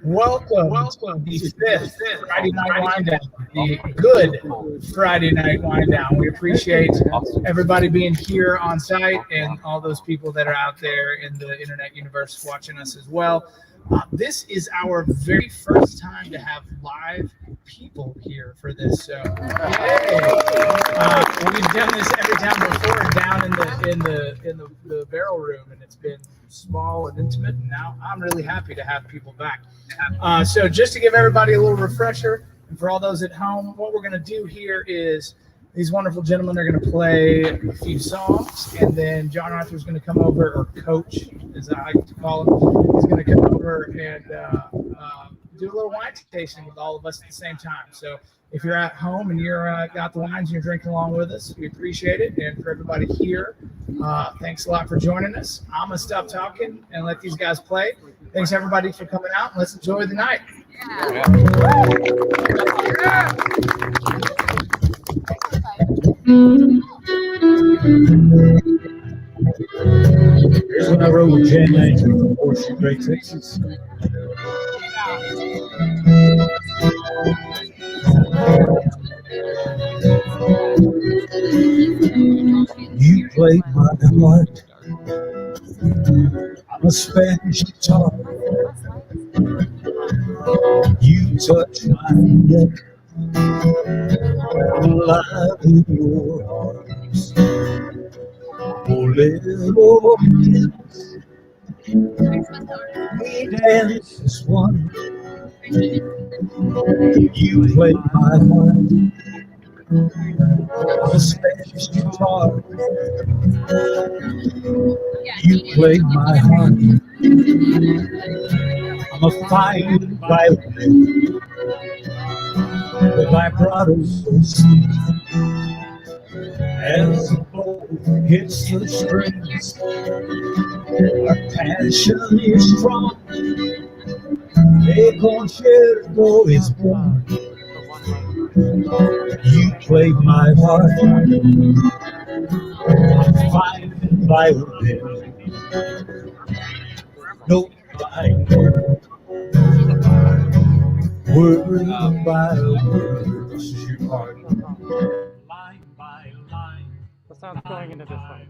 Welcome to the fifth Friday night wind down, the good Friday night wind down. We appreciate everybody being here on site and all those people that are out there in the internet universe watching us as well. This is our very first time to have live people here for this, so we've done this every time before down in the barrel room, and it's been small and intimate. And now I'm really happy to have people back. So just to give everybody a little refresher, and for all those at home, what we're going to do here is these wonderful gentlemen are going to play a few songs, and then John Arthur is going to come over, or Coach, as I like to call him, he's going to come over and do a little wine tasting with all of us at the same time. So if you're at home and you're got the wines and you're drinking along with us, we appreciate it. And for everybody here, thanks a lot for joining us. I'm going to stop talking and let these guys play. Thanks, everybody, for coming out. Let's enjoy the night. Here's when I rode with JAM and from Horseshoe, Great Texas. You played my heart on a Spanish guitar. You touched my neck. I'm alive in your arms. Oh, we dance as one. You played my heart on a Spanish guitar. You played my heart. I'm a fine violin. The vibrato's so sweet. As the bow hits the strings, our passion is strong. A concerto is born. You played my heart. I'm fine violin. Note by note, word by word. This is your part. Line by line. The sound's going into this one.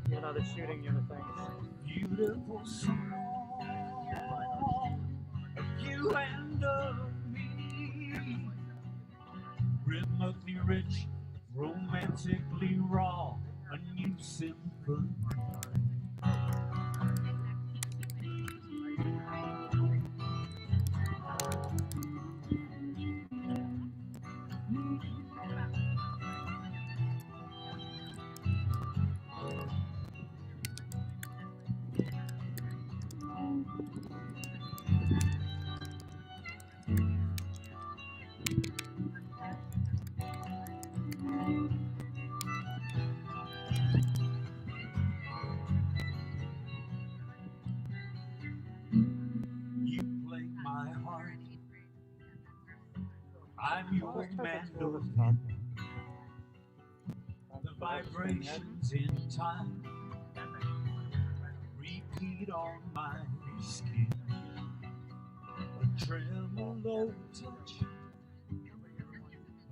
You know, the shooting unit things. Beautiful song of you and of me. Rhythmically rich, romantically raw, a new symphony. You play my heart. I'm your mandolin. The vibrations in time repeat on my skin. A tremolo touch,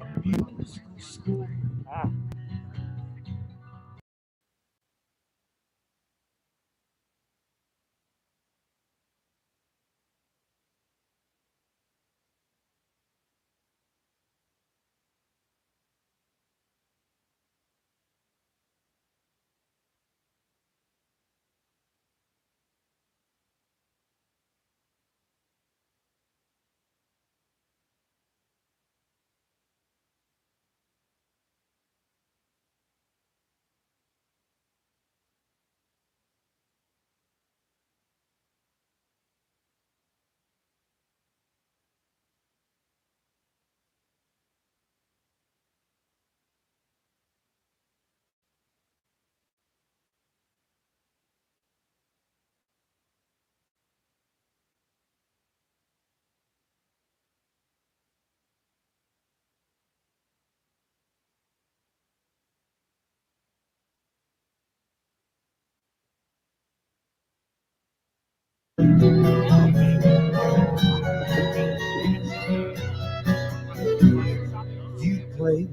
a musical score.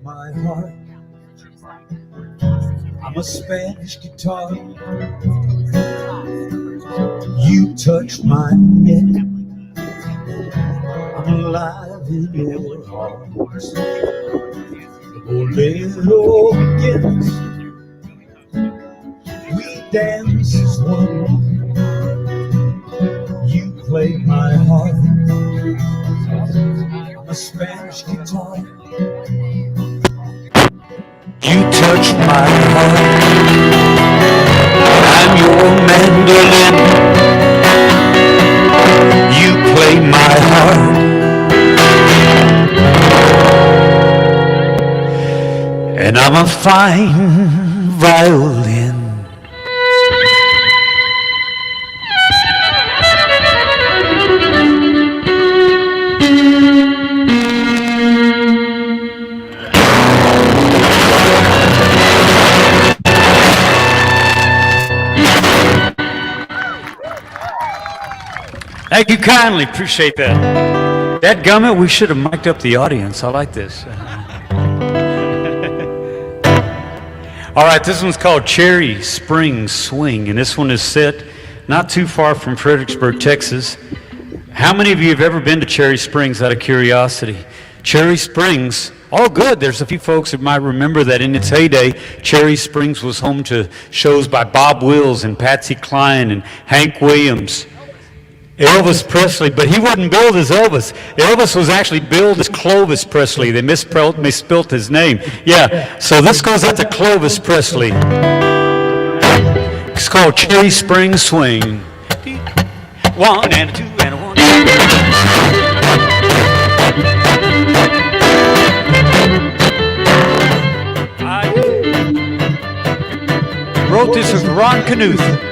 my heart. I'm a Spanish guitar. You touch my neck. I'm alive in your arms. The bolero begins. We dance as one. You play my heart. I'm a Spanish guitar. You touch my heart. I'm your mandolin. You play my heart. And I'm a fine violin. Thank you kindly, appreciate that. Dadgummit, we should have mic'd up the audience. I like this. All right, this one's called Cherry Springs Swing, and this one is set not too far from Fredericksburg, Texas. How many of you have ever been to Cherry Springs out of curiosity? Cherry Springs, all good. There's a few folks that might remember that in its heyday, Cherry Springs was home to shows by Bob Wills and Patsy Cline and Hank Williams. Elvis Presley, but he wasn't billed as Elvis. Elvis was actually billed as Clovis Presley. They misspelled his name. Yeah, so this goes out to Clovis Presley. It's called Cherry Springs Swing. 1 and a 2 and a 1. I wrote this with Ron Knuth.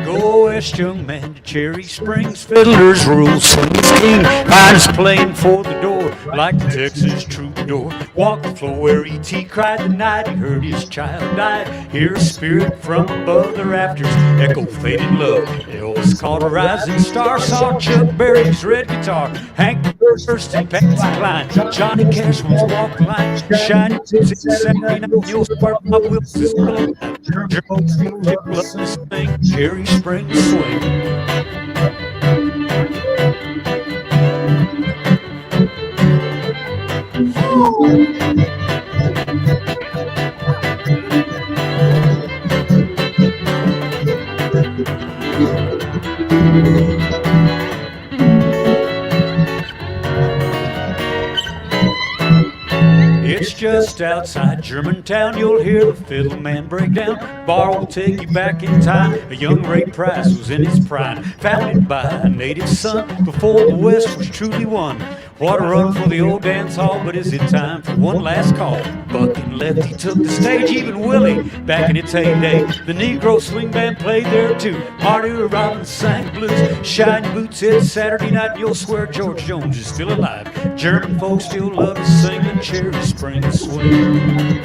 Go west, young man, to Cherry Springs. Fiddlers rule, singers king. Miners playing for the door, like the Texas troubadour. Walk the floor where E.T. cried the night he heard his child died. Hear a spirit from above the rafters, echo faded love. Elvis caught a rising star, saw Chuck Berry's red guitar. Hank First and Patsy Cline, Johnny Cash was walk the line. Shiny boots in Saturday night, you'll spark my wheels is still alive. Love this thing, Cherry Springs Swing. It's just outside Germantown, you'll hear the fiddle man break down. Bar will take you back in time. A young Ray Price was in his prime, founded by a native son before the West was truly won. What a run for the old dance hall, but is it time for one last call? Buck and Lefty took the stage, even Willie, back in its heyday. The Negro Swing Band played there too. Marty Robbins sang blues. Shiny boots hit Saturday night, you'll swear George Jones is still alive. German folks still love to sing the Cherry Springs Swing.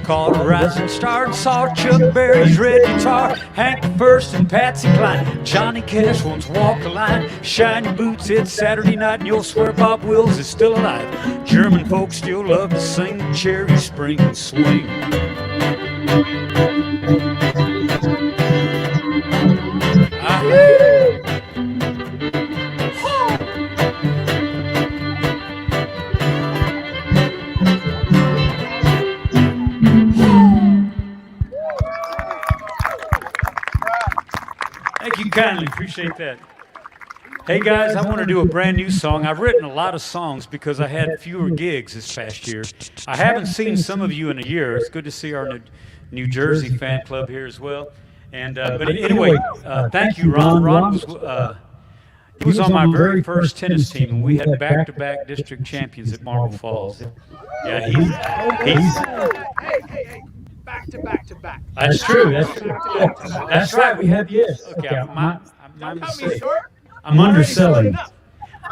Caught a rising star and saw Chuck Berry's red guitar. Hank First and Patsy Cline, Johnny Cash once walked the line. Shiny boots hit Saturday night, and you'll swear Bob Wills is still alive. German folks still love to sing the Cherry Springs Swing. Thank you kindly, appreciate that. Hey guys, I want to do a brand new song. I've written a lot of songs because I had fewer gigs this past year. I haven't seen some of you in a year. It's good to see our New Jersey fan club here as well. And but anyway, thank you, Ron. Ron was on my very first tennis team, and we had back-to-back district champions at Marble Falls. Yeah, he's Hey, back to back to back. That's true. That's right. We had yes. Okay, my Don't cut me mistake. short. I'm underselling.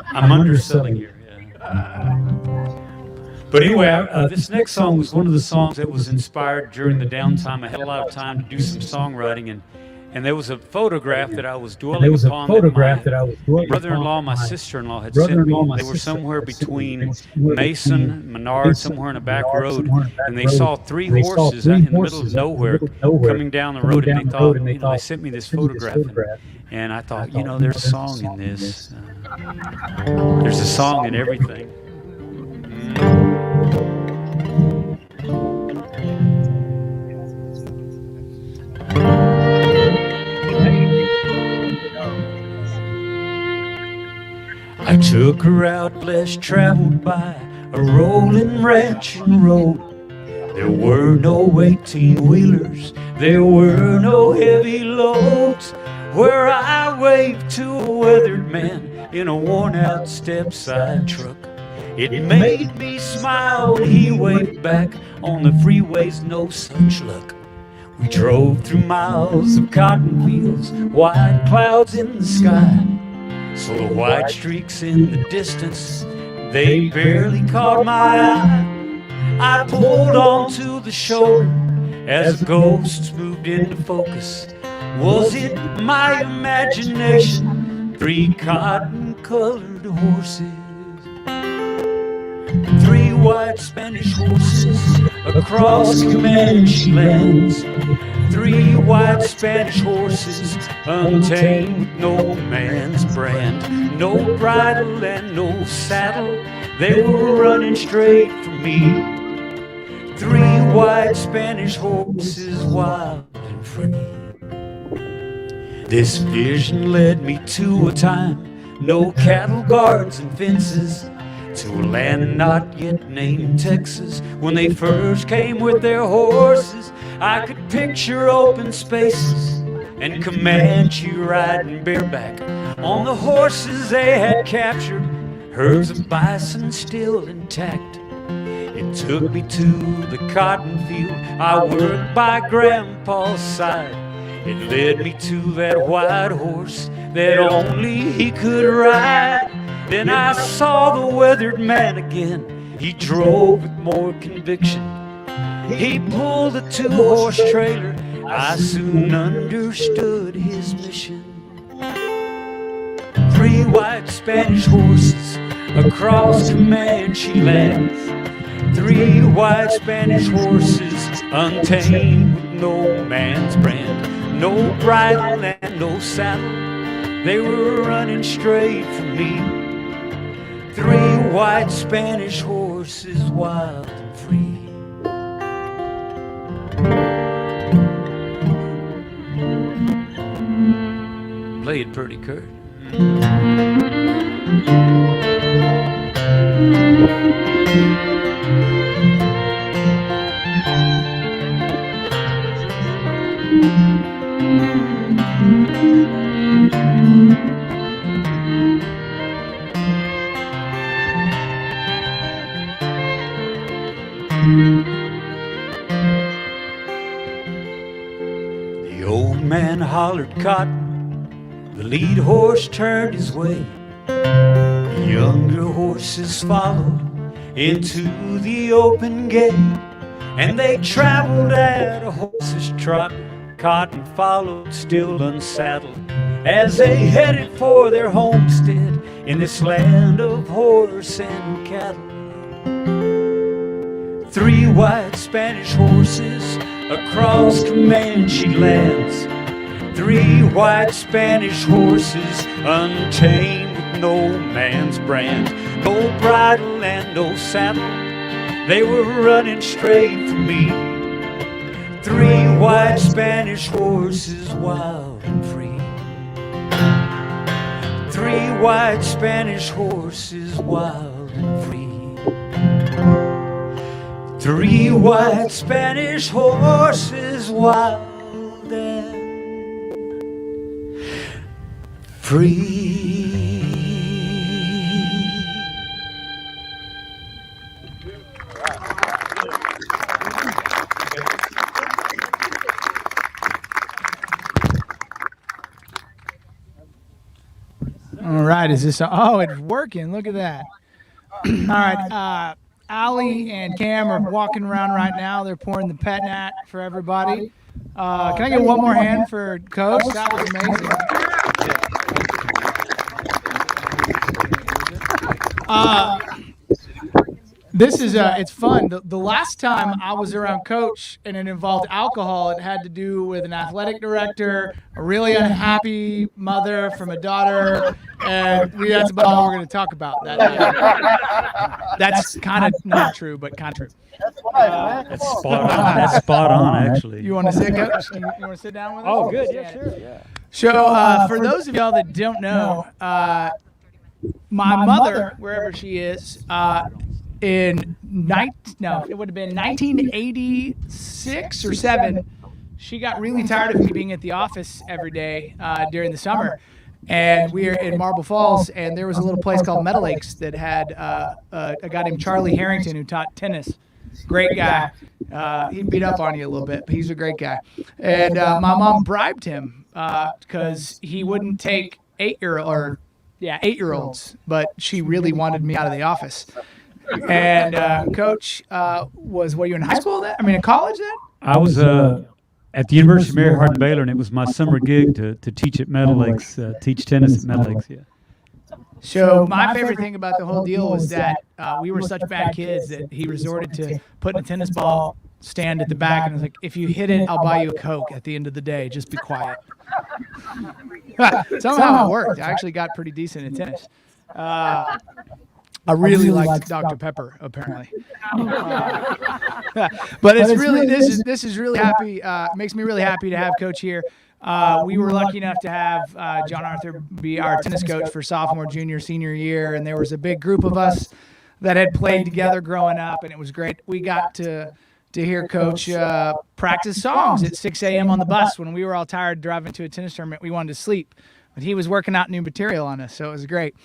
I'm underselling here. Yeah. But anyway, this next song was one of the songs that was inspired during the downtime. I had a lot of time to do some songwriting, and there was a photograph that I was dwelling upon. My brother-in-law, my sister-in-law had sent me. They were somewhere between Mason, Menard, somewhere in a back road, and they saw three horses out in the middle of nowhere coming down the road, and they thought, they sent me this photograph. And I thought, there's a song in this. There's a song in everything. I took her out less traveled by a rolling ranch and road. There were no 18-wheelers, there were no heavy loads. Where I waved to a weathered man in a worn-out step-side truck. It made me smile when he waved back on the freeways, no such luck. We drove through miles of cotton fields, white clouds in the sky. So the white streaks in the distance, they barely caught my eye. I pulled onto the shoulder as the ghosts moved into focus. Was it my imagination? Three cotton-colored horses, three white Spanish horses across Comanche lands. Three white Spanish horses, untamed with no man's brand. No bridle and no saddle, they were running straight for me. Three white Spanish horses, wild and free. This vision led me to a time, no cattle guards and fences, to a land not yet named Texas. When they first came with their horses, I could picture open spaces and Comanche riding bareback on the horses they had captured, herds of bison still intact. It took me to the cotton field I worked by Grandpa's side. It led me to that white horse that only he could ride. Then I saw the weathered man again. He drove with more conviction. He pulled a two-horse trailer. I soon understood his mission. Three white Spanish horses across Comanche lands. Three white Spanish horses, untamed with no man's brand. No bridle and no saddle, they were running straight for me. Three white Spanish horses, wild and free. Play it pretty, Kurt. The old man hollered cotton, the lead horse turned his way. The younger horses followed into the open gate, and they traveled at a horse's trot. Cotton followed, still unsaddled, as they headed for their homestead in this land of horse and cattle. Three white Spanish horses across Comanche lands. Three white Spanish horses, untamed with no man's brand. No bridle and no saddle, they were running straight for me. Three white Spanish horses, wild and free. 3 white Spanish horses, wild and free. 3 white Spanish horses, wild and free. All right, is this? Oh, it's working. Look at that. All right, Allie and Cam are walking around right now. They're pouring the pet nat for everybody. Can I get one more hand for Coach? That was amazing. This is it's fun. The last time I was around Coach and it involved alcohol, it had to do with an athletic director, a really unhappy mother from a daughter, and that's about all we're going to talk about that night. That's kind of not true, but kind of true. That's spot on. That's spot on, actually. You want to sit, Coach? You want to sit down with us? Oh, good. Yeah, sure. Yeah. So for those of y'all that don't know, my mother, wherever she is, it would have been 1986 or 7. She got really tired of me being at the office every day during the summer, and we were in Marble Falls, and there was a little place called Meadow Lakes that had a guy named Charlie Harrington who taught tennis. Great guy. He'd beat up on you a little bit, but he's a great guy. And my mom bribed him because he wouldn't take 8-year-olds, but she really wanted me out of the office. And Coach were you in high school then? I mean, in college then? I was at the University of Mary Hardin Baylor, and it was my summer gig to teach at Meadow Lakes, teach tennis at Meadow Lakes. Yeah. So my favorite thing about the whole deal was that we were such bad kids that he resorted to putting a tennis ball stand at the back and was like, if you hit it, I'll buy you a Coke at the end of the day. Just be quiet. Somehow it worked. I actually got pretty decent at tennis. I really liked Dr. Pepper, apparently. But it's really this is really happy. Makes me really happy to have Coach here. We were lucky enough to have John Arthur be our tennis coach for sophomore, junior, senior year, and there was a big group of us that had played together growing up, and it was great. We got to hear Coach practice songs at 6 a.m. on the bus when we were all tired driving to a tennis tournament. We wanted to sleep, but he was working out new material on us, so it was great.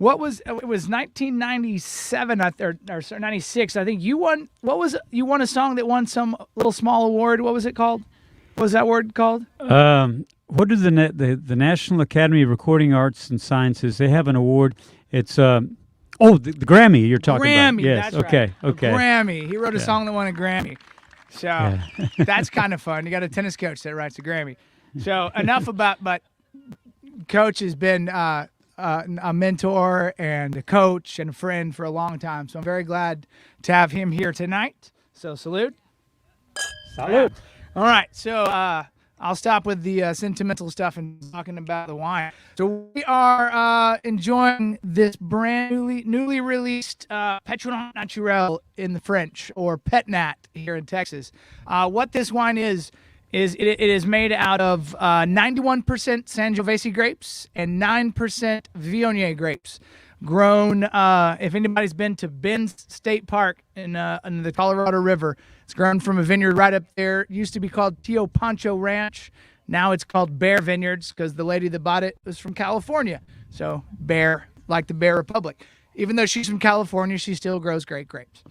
It was 1997 or 96. I think you won. You won a song that won some little small award. What was it called? What was that word called? What is the National Academy of Recording Arts and Sciences? They have an award. It's the Grammy you're talking about. Grammy. Yes. That's Okay. right. Okay. A Grammy. He wrote a song that won a Grammy. So that's kind of fun. You got a tennis coach that writes a Grammy. So enough about. But Coach has been a mentor and a coach and a friend for a long time. So I'm very glad to have him here tonight. So salute. Salute. All right. So I'll stop with the sentimental stuff and talking about the wine. So we are enjoying this brand newly released Petronat Naturel in the French, or Pet Nat here in Texas. What this wine is it is made out of 91% Sangiovese grapes and 9% Viognier grapes, grown. If anybody's been to Bend State Park in the Colorado River, it's grown from a vineyard right up there. It used to be called Tio Pancho Ranch. Now it's called Bear Vineyards because the lady that bought it was from California. So Bear, like the Bear Republic. Even though she's from California, she still grows great grapes.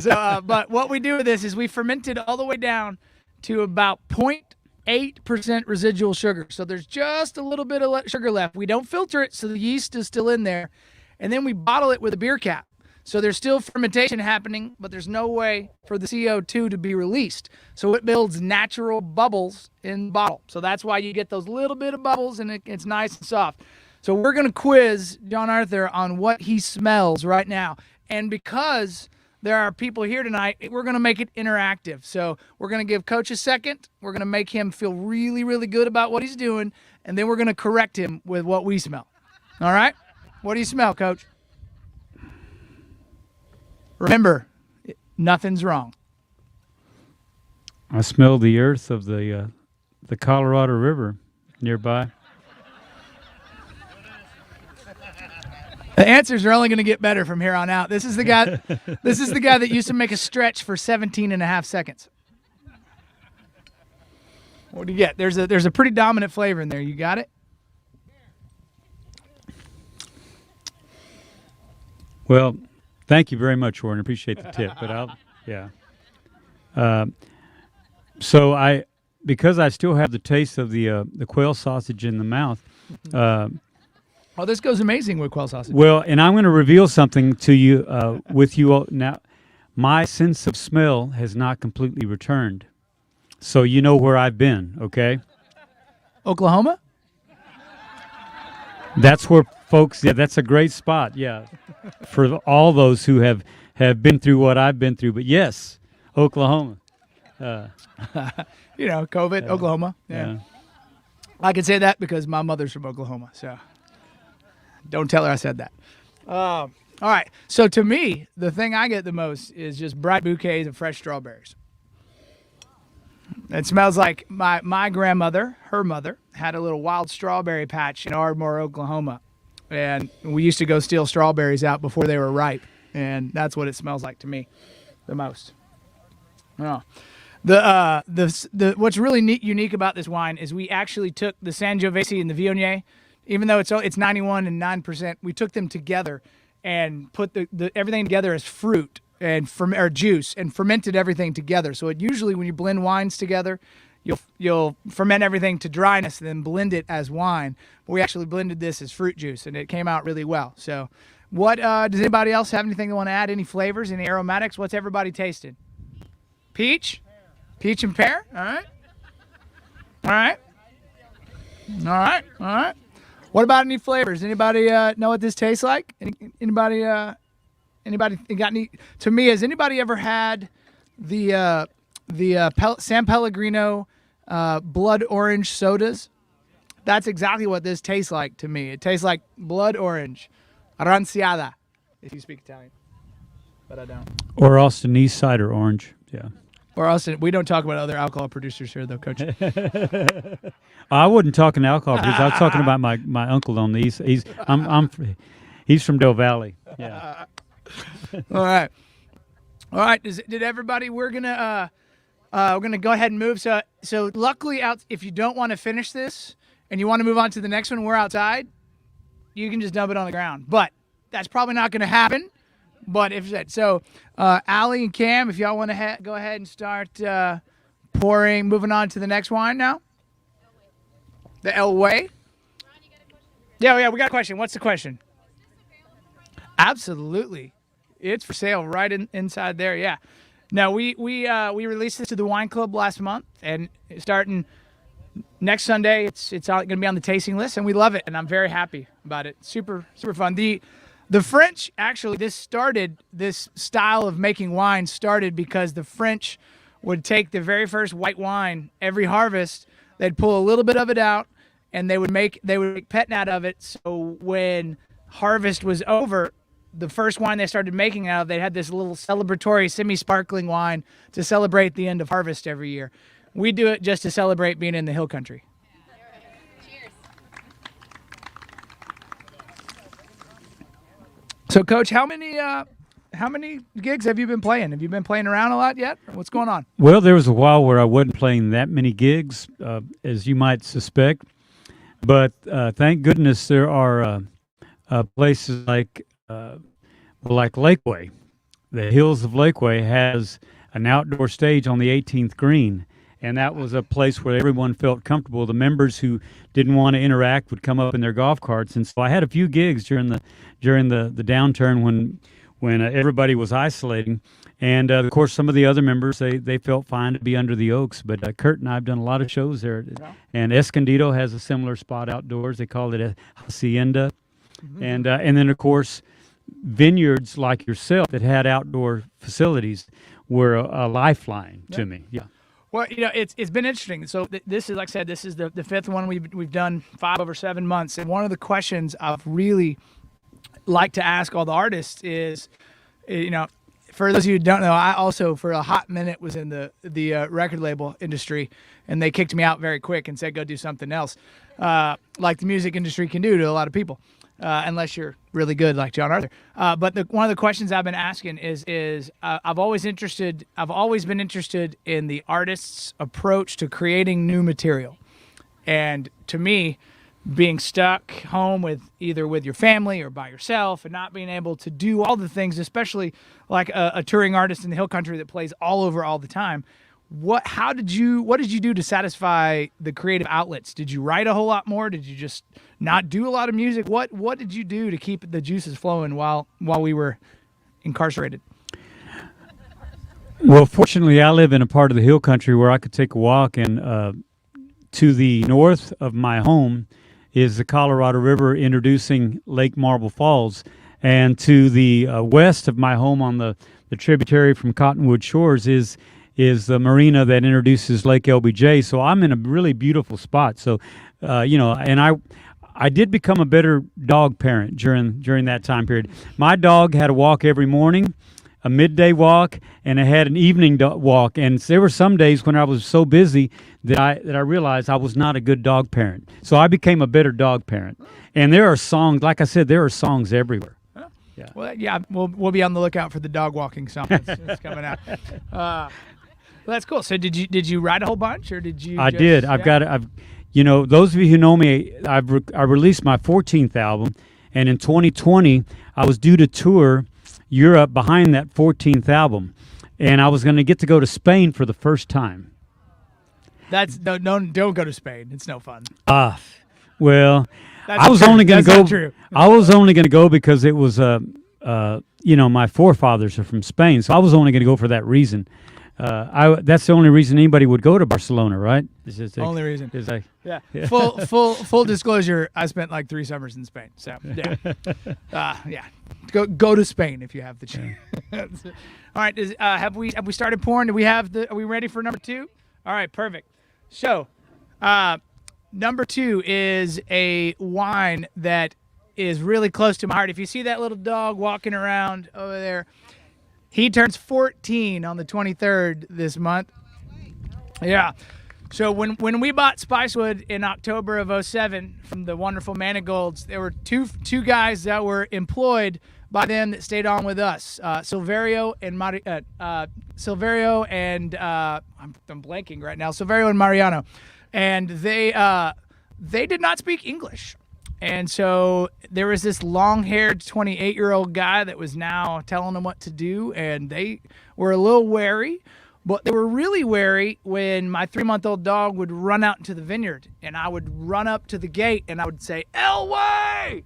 So, but what we do with this is we ferment it all the way down to about 0.8% residual sugar. So there's just a little bit of sugar left. We don't filter it, so the yeast is still in there. And then we bottle it with a beer cap. So there's still fermentation happening, but there's no way for the CO2 to be released. So it builds natural bubbles in the bottle. So that's why you get those little bit of bubbles, and it's nice and soft. So we're going to quiz John Arthur on what he smells right now. And because there are people here tonight, we're going to make it interactive. So we're going to give Coach a second. We're going to make him feel really, really good about what he's doing. And then we're going to correct him with what we smell. All right? What do you smell, Coach? Remember, nothing's wrong. I smell the earth of the Colorado River nearby. The answers are only going to get better from here on out. This is the guy. This is the guy that used to make a stretch for 17 and a half seconds. What do you get? There's a pretty dominant flavor in there. You got it? Well, thank you very much, Warren. Appreciate the tip. But so because I still have the taste of the quail sausage in the mouth. Oh, this goes amazing with quail sausage. Well, and I'm going to reveal something to you with you all. Now. My sense of smell has not completely returned, so you know where I've been. Okay. Oklahoma? That's where folks. Yeah, that's a great spot. Yeah, for all those who have been through what I've been through. But yes, Oklahoma. COVID, Oklahoma. Yeah. I can say that because my mother's from Oklahoma, so don't tell her I said that. All right. So to me, the thing I get the most is just bright bouquets of fresh strawberries. It smells like my grandmother, her mother, had a little wild strawberry patch in Ardmore, Oklahoma. And we used to go steal strawberries out before they were ripe. And that's what it smells like to me the most. Oh. What's really unique about this wine is we actually took the Sangiovese and the Viognier, even though it's 91 and 9%, we took them together and put the everything together as fruit and or juice and fermented everything together. So it usually when you blend wines together, you'll ferment everything to dryness and then blend it as wine. But we actually blended this as fruit juice and it came out really well. So what does anybody else have anything they want to add? Any flavors, any aromatics? What's everybody tasting? Peach? Peach and pear? All right. All right. All right. All right. What about any flavors? Anybody know what this tastes like? Anybody got any? To me, has anybody ever had the San Pellegrino blood orange sodas? That's exactly what this tastes like to me. It tastes like blood orange, aranciata, if you speak Italian, but I don't. Or Austin East cider orange, yeah. Or Austin, we don't talk about other alcohol producers here, though, Coach. I wasn't talking alcohol producers. I was talking about my uncle on the east. He's from Del Valley. Yeah. All right. Did everybody? We're gonna go ahead and move. So luckily, if you don't want to finish this and you want to move on to the next one, we're outside. You can just dump it on the ground, but that's probably not going to happen. But if so, Allie and Cam, if y'all want to go ahead and start pouring, moving on to the next wine now. The El Way. Yeah, we got a question. What's the question? Absolutely, it's for sale right inside there. Yeah. No, we released this to the wine club last month, and starting next Sunday, it's going to be on the tasting list, and we love it, and I'm very happy about it. Super fun. The French, actually, this style of making wine started because the French would take the very first white wine every harvest, they'd pull a little bit of it out, and they would make pétrin out of it. So when harvest was over, the first wine they started making out of, they had this little celebratory semi-sparkling wine to celebrate the end of harvest every year. We do it just to celebrate being in the hill country. So, Coach, how many gigs have you been playing? Have you been playing around a lot yet? What's going on? Well, there was a while where I wasn't playing that many gigs, as you might suspect. But thank goodness there are places like Lakeway. The Hills of Lakeway has an outdoor stage on the 18th green. And that was a place where everyone felt comfortable. The members who didn't want to interact would come up in their golf carts. And so I had a few gigs during the downturn when everybody was isolating. And, of course, some of the other members, they felt fine to be under the oaks. But Kurt and I have done a lot of shows there. Yeah. And Escondido has a similar spot outdoors. They call it a Hacienda. Mm-hmm. And then, of course, vineyards like yourself that had outdoor facilities were a lifeline to me. Yeah. Well, it's been interesting. So this is, like I said, this is the fifth one we've done 5 over 7 months. And one of the questions I've really like to ask all the artists is, for those of you who don't know, I also for a hot minute was in the record label industry, and they kicked me out very quick and said go do something else, like the music industry can do to a lot of people. unless you're really good like John Arthur. But one of the questions I've been asking is I've always been interested in the artist's approach to creating new material. And to me, being stuck home with either with your family or by yourself and not being able to do all the things, especially like a touring artist in the hill country that plays all over all the time, what did you do to satisfy the creative outlets? Did you write a whole lot more? Did you just not do a lot of music? What did you do to keep the juices flowing while we were incarcerated? Well, fortunately, I live in a part of the hill country where I could take a walk, and to the north of my home is the Colorado River introducing Lake Marble Falls, and to the west of my home on the tributary from Cottonwood Shores is the marina that introduces Lake LBJ. So I'm in a really beautiful spot. So, and I did become a better dog parent during that time period. My dog had a walk every morning, a midday walk, and I had an evening walk. And there were some days when I was so busy that I realized I was not a good dog parent. So I became a better dog parent. And there are songs, like I said, there are songs everywhere. Yeah. Well, yeah, we'll be on the lookout for the dog walking song. It's coming out. Well, that's cool. So did you write a whole bunch, or did you? I did. I've those of you who know me, I released my 14th album, and in 2020 I was due to tour Europe behind that 14th album, and I was going to get to go to Spain for the first time. Don't go to Spain. It's no fun. Well, That's I was true. only going to That's go. not true. I was only going to go because it was my forefathers are from Spain, so I was only going to go for that reason. That's the only reason anybody would go to Barcelona, right? Only reason. Yeah. Full disclosure. I spent like 3 summers in Spain. So yeah, go to Spain if you have the chance. All right. Have we started pouring? Are we ready for number 2? All right. Perfect. So, number 2 is a wine that is really close to my heart. If you see that little dog walking around over there, he turns 14 on the 23rd this month. Yeah. So when we bought Spicewood in October of 2007 from the wonderful Manigolds, there were two guys that were employed by them that stayed on with us, Silverio and I'm blanking right now, Silverio and Mariano, and they did not speak English. And so there was this long-haired 28-year-old guy that was now telling them what to do, and they were a little wary, but they were really wary when my 3-month-old dog would run out into the vineyard, and I would run up to the gate, and I would say, Elway!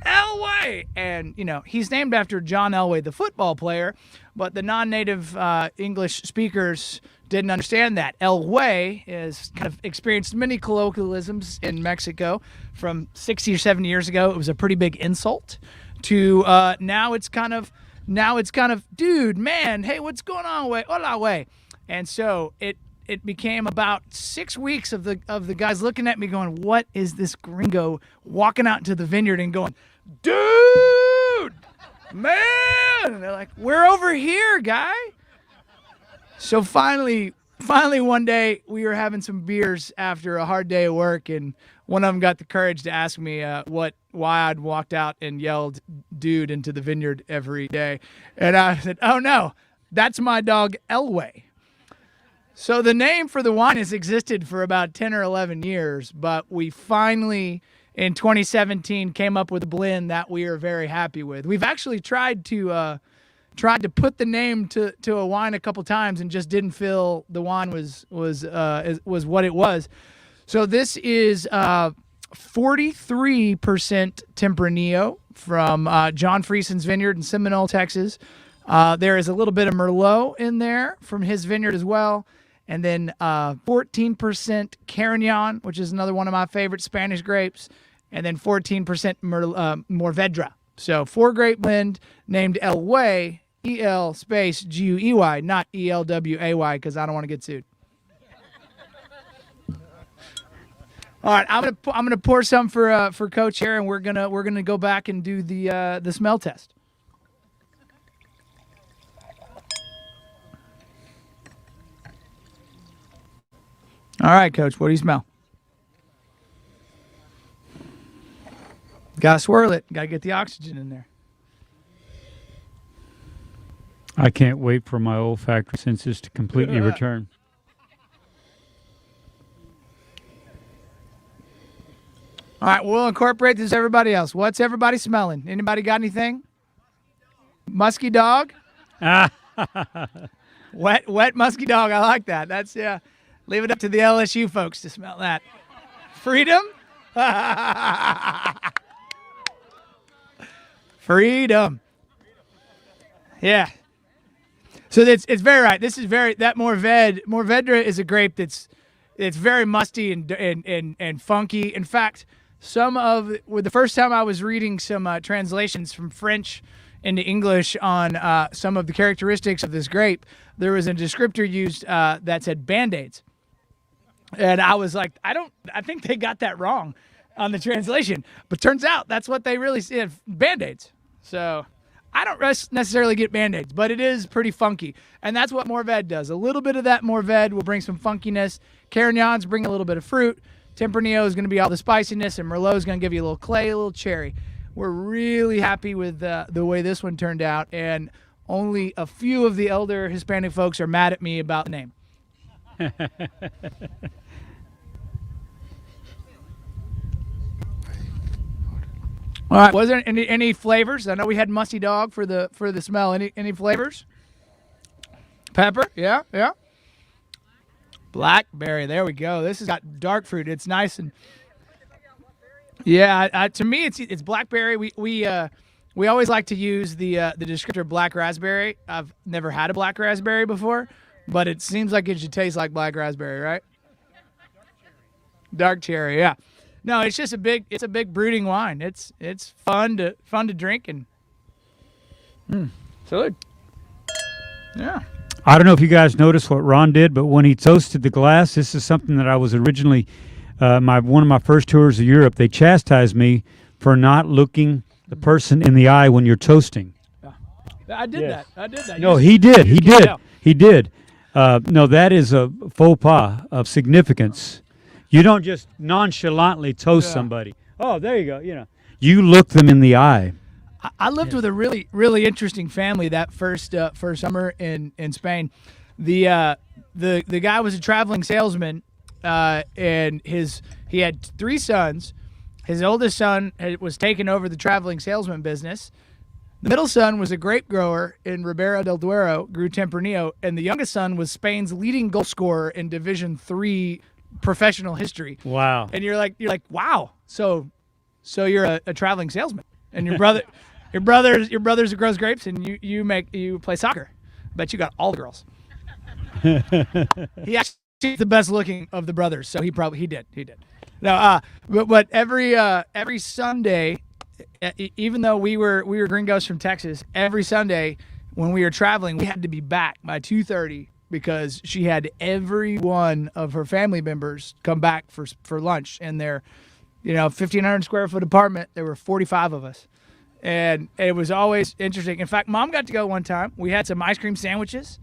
Elway! And, he's named after John Elway, the football player, but the non-native English speakers didn't understand that. Elway is kind of experienced many colloquialisms in Mexico. From 60 or 70 years ago, it was a pretty big insult. To now it's kind of, dude, man, hey, what's going on, way? Hola, way. And so it became about 6 weeks of the guys looking at me going, what is this gringo walking out into the vineyard and going, dude, man? And they're like, we're over here, guy. So finally one day we were having some beers after a hard day of work, and one of them got the courage to ask me why I'd walked out and yelled dude into the vineyard every day. And I said, oh no, that's my dog Elway. So the name for the wine has existed for about 10 or 11 years, but we finally in 2017 came up with a blend that we are very happy with. We've actually tried to put the name to a wine a couple times and just didn't feel the wine was what it was. So this is 43% Tempranillo from John Friesen's vineyard in Seminole, Texas. There is a little bit of Merlot in there from his vineyard as well. And then 14% Carignan, which is another one of my favorite Spanish grapes. And then 14% Mourvedre. So 4-grape blend named Elway, E-L space G-U-E-Y, not E-L-W-A-Y, because I don't want to get sued. All right, I'm gonna pour some for Coach here, and we're gonna go back and do the smell test. All right, Coach, what do you smell? Gotta swirl it. Gotta get the oxygen in there. I can't wait for my olfactory senses to completely return. All right, we'll incorporate this. Everybody else, what's everybody smelling? Anybody got anything? Musky dog. Wet musky dog. I like that. That's leave it up to the LSU folks to smell that. Freedom. Freedom. Yeah. So it's very right. This is that Mourvedre is a grape that's very musty and funky. In fact, the first time I was reading some translations from French into English on some of the characteristics of this grape, there was a descriptor used that said Band-Aids. And I was like, I think they got that wrong on the translation. But turns out that's what they really said, Band-Aids. So I don't necessarily get Band-Aids, but it is pretty funky. And that's what Mourvedre does. A little bit of that Mourvedre will bring some funkiness. Carignans bring a little bit of fruit. Tempranillo is going to be all the spiciness, and Merlot is going to give you a little clay, a little cherry. We're really happy with the way this one turned out, and only a few of the elder Hispanic folks are mad at me about the name. All right, was there any flavors? I know we had musty dog for the smell. Any flavors? Pepper, yeah. Blackberry, there we go. This has got dark fruit. It's nice and to me it's blackberry. We always like to use the descriptor black raspberry. I've never had a black raspberry before, but it seems like it should taste like black raspberry, right? Dark cherry, yeah. No, it's just a big brooding wine. It's fun to drink and so good. Yeah. I don't know if you guys noticed what Ron did, but when he toasted the glass, this is something that I was originally one of my first tours of Europe. They chastised me for not looking the person in the eye when you're toasting. I did that. No, he did. No, that is a faux pas of significance. You don't just nonchalantly toast somebody. Oh, there you go. You look them in the eye. I lived with a really, really interesting family that first summer in Spain. The guy was a traveling salesman, and he had 3 sons. His oldest son was taking over the traveling salesman business. The middle son was a grape grower in Ribera del Duero, grew Tempranillo, and the youngest son was Spain's leading goal scorer in Division III professional history. Wow! And you're like, wow. So you're a traveling salesman, and your brother's who grows grapes, and you play soccer. Bet you got all the girls. He actually is the best looking of the brothers, so he did. No, but every Sunday, even though we were gringos from Texas, every Sunday when we were traveling, we had to be back by 2:30 because she had every one of her family members come back for lunch in their 1,500 square foot apartment. There were 45 of us. And it was always interesting. In fact, Mom got to go one time. We had some ice cream sandwiches,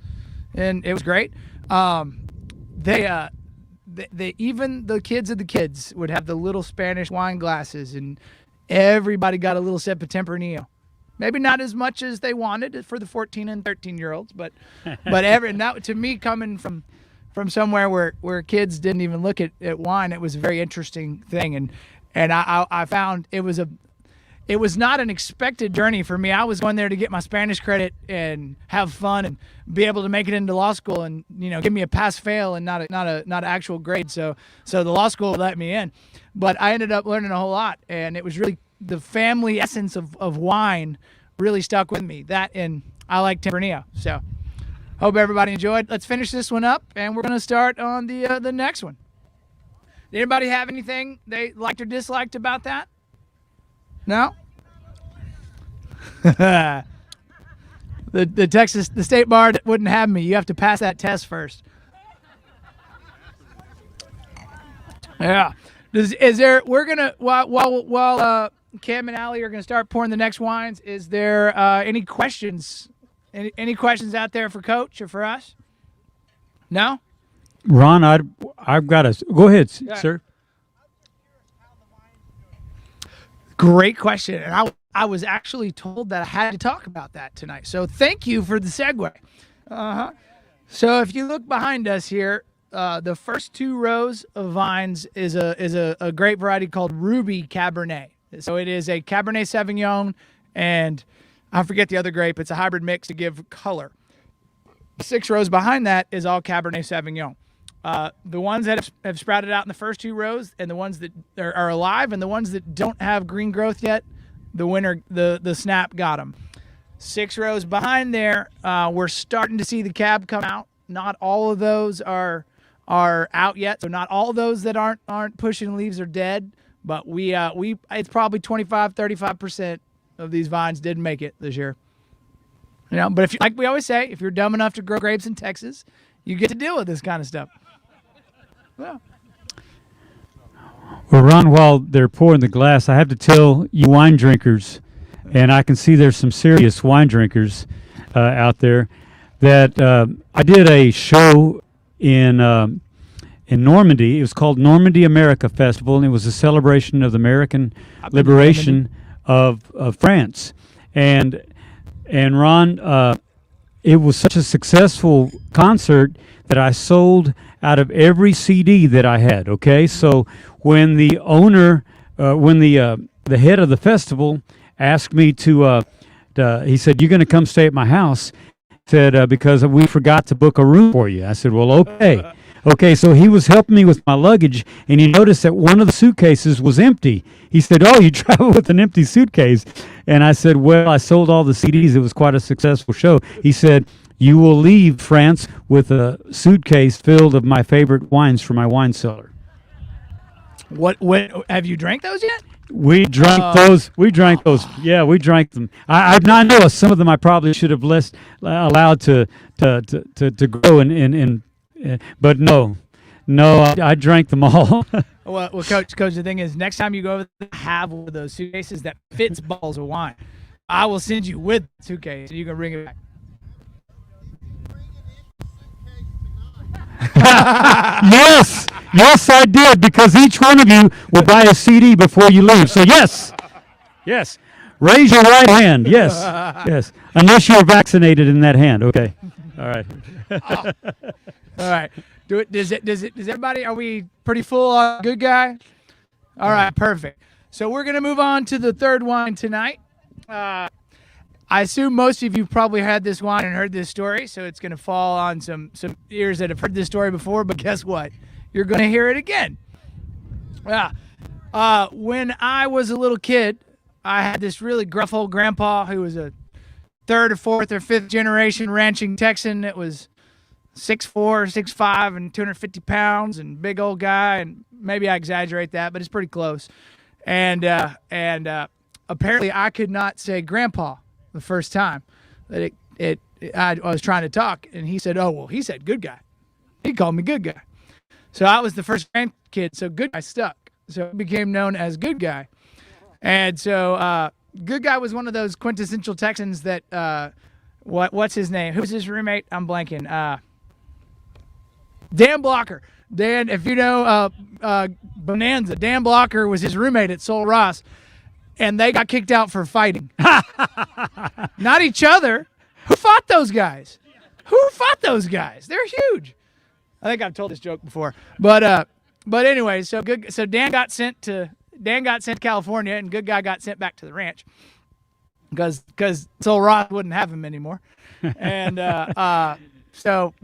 and it was great. They even the kids of the kids would have the little Spanish wine glasses, and everybody got a little sip of Tempranillo. Maybe not as much as they wanted for the 14 and 13-year-olds, but now to me, coming from somewhere where kids didn't even look at wine, it was a very interesting thing, and I found it was not an expected journey for me. I was going there to get my Spanish credit and have fun and be able to make it into law school and give me a pass-fail and not an actual grade. So the law school let me in, but I ended up learning a whole lot, and it was really the family essence of wine really stuck with me. That, and I like Tempranillo. So hope everybody enjoyed. Let's finish this one up, and we're going to start on the next one. Did anybody have anything they liked or disliked about that? No? the state bar wouldn't have me. You have to pass that test first. Yeah. While Cam and Allie are gonna start pouring the next wines, is there any questions? Any questions out there for Coach or for us? No? Ron, I've got go ahead, sir. Great question. And I was actually told that I had to talk about that tonight. So thank you for the segue. Uh-huh. So if you look behind us here, the first 2 rows of vines is a grape variety called Ruby Cabernet. So it is a Cabernet Sauvignon, and I forget the other grape. It's a hybrid mix to give color. 6 rows behind that is all Cabernet Sauvignon. The ones that have sprouted out in the first 2 rows, and the ones that are alive, and the ones that don't have green growth yet, the snap got them. 6 rows behind there, we're starting to see the cab come out. Not all of those are out yet, so not all those that aren't pushing leaves are dead. But it's probably 25-35% of these vines didn't make it this year. You know, but if like we always say, if you're dumb enough to grow grapes in Texas, you get to deal with this kind of stuff. Yeah. Well, Ron, while they're pouring the glass, I have to tell you wine drinkers, and I can see there's some serious wine drinkers out there, that I did a show in Normandy. It was called Normandy America Festival, and it was a celebration of the American liberation of France. And Ron, it was such a successful concert that I sold out of every CD that I had. Okay, so when the owner, the head of the festival asked me he said, "You're going to come stay at my house," said, because we forgot to book a room for you. I said, "Well, okay." Okay, so he was helping me with my luggage, and he noticed that one of the suitcases was empty. He said, "Oh, you travel with an empty suitcase?" And I said, "Well, I sold all the CDs. It was quite a successful show." He said, "You will leave France with a suitcase filled of my favorite wines from my wine cellar." What have you drank those yet? We drank those. We drank those. Yeah, we drank them. I know some of them I probably should have allowed to grow but no, I drank them all. Well, Coach, the thing is, next time you go over there, have one of those suitcases that fits bottles of wine. I will send you with the suitcase, and you can bring it back. Yes, I did, because each one of you will buy a CD before you leave. So yes. Raise your right hand. Yes. Unless you're vaccinated in that hand. Okay. All right. All right. Does everybody, are we pretty full on good guy? All right, perfect. So we're going to move on to the third wine tonight. I assume most of you probably had this wine and heard this story, so it's going to fall on some ears that have heard this story before, but guess what? You're going to hear it again. Yeah. When I was a little kid, I had this really gruff old grandpa who was a 3rd or 4th or 5th generation ranching Texan that was 6'4", 6'5", and 250 pounds, and big old guy, and maybe I exaggerate that, but it's pretty close. And apparently I could not say grandpa the first time that I was trying to talk, and he said, "Oh, well," he said, "good guy." He called me good guy. So I was the first grandkid, so good guy stuck. So it became known as good guy. And so good guy was one of those quintessential Texans that what's his name? Who's his roommate? I'm blanking. Dan Blocker. Dan, if you know Bonanza, Dan Blocker was his roommate at Sol Ross, and they got kicked out for fighting. Not each other. Who fought those guys? They're huge. I think I've told this joke before. But anyway, so Dan got sent to California, and good guy got sent back to the ranch because Sol Ross wouldn't have him anymore. And so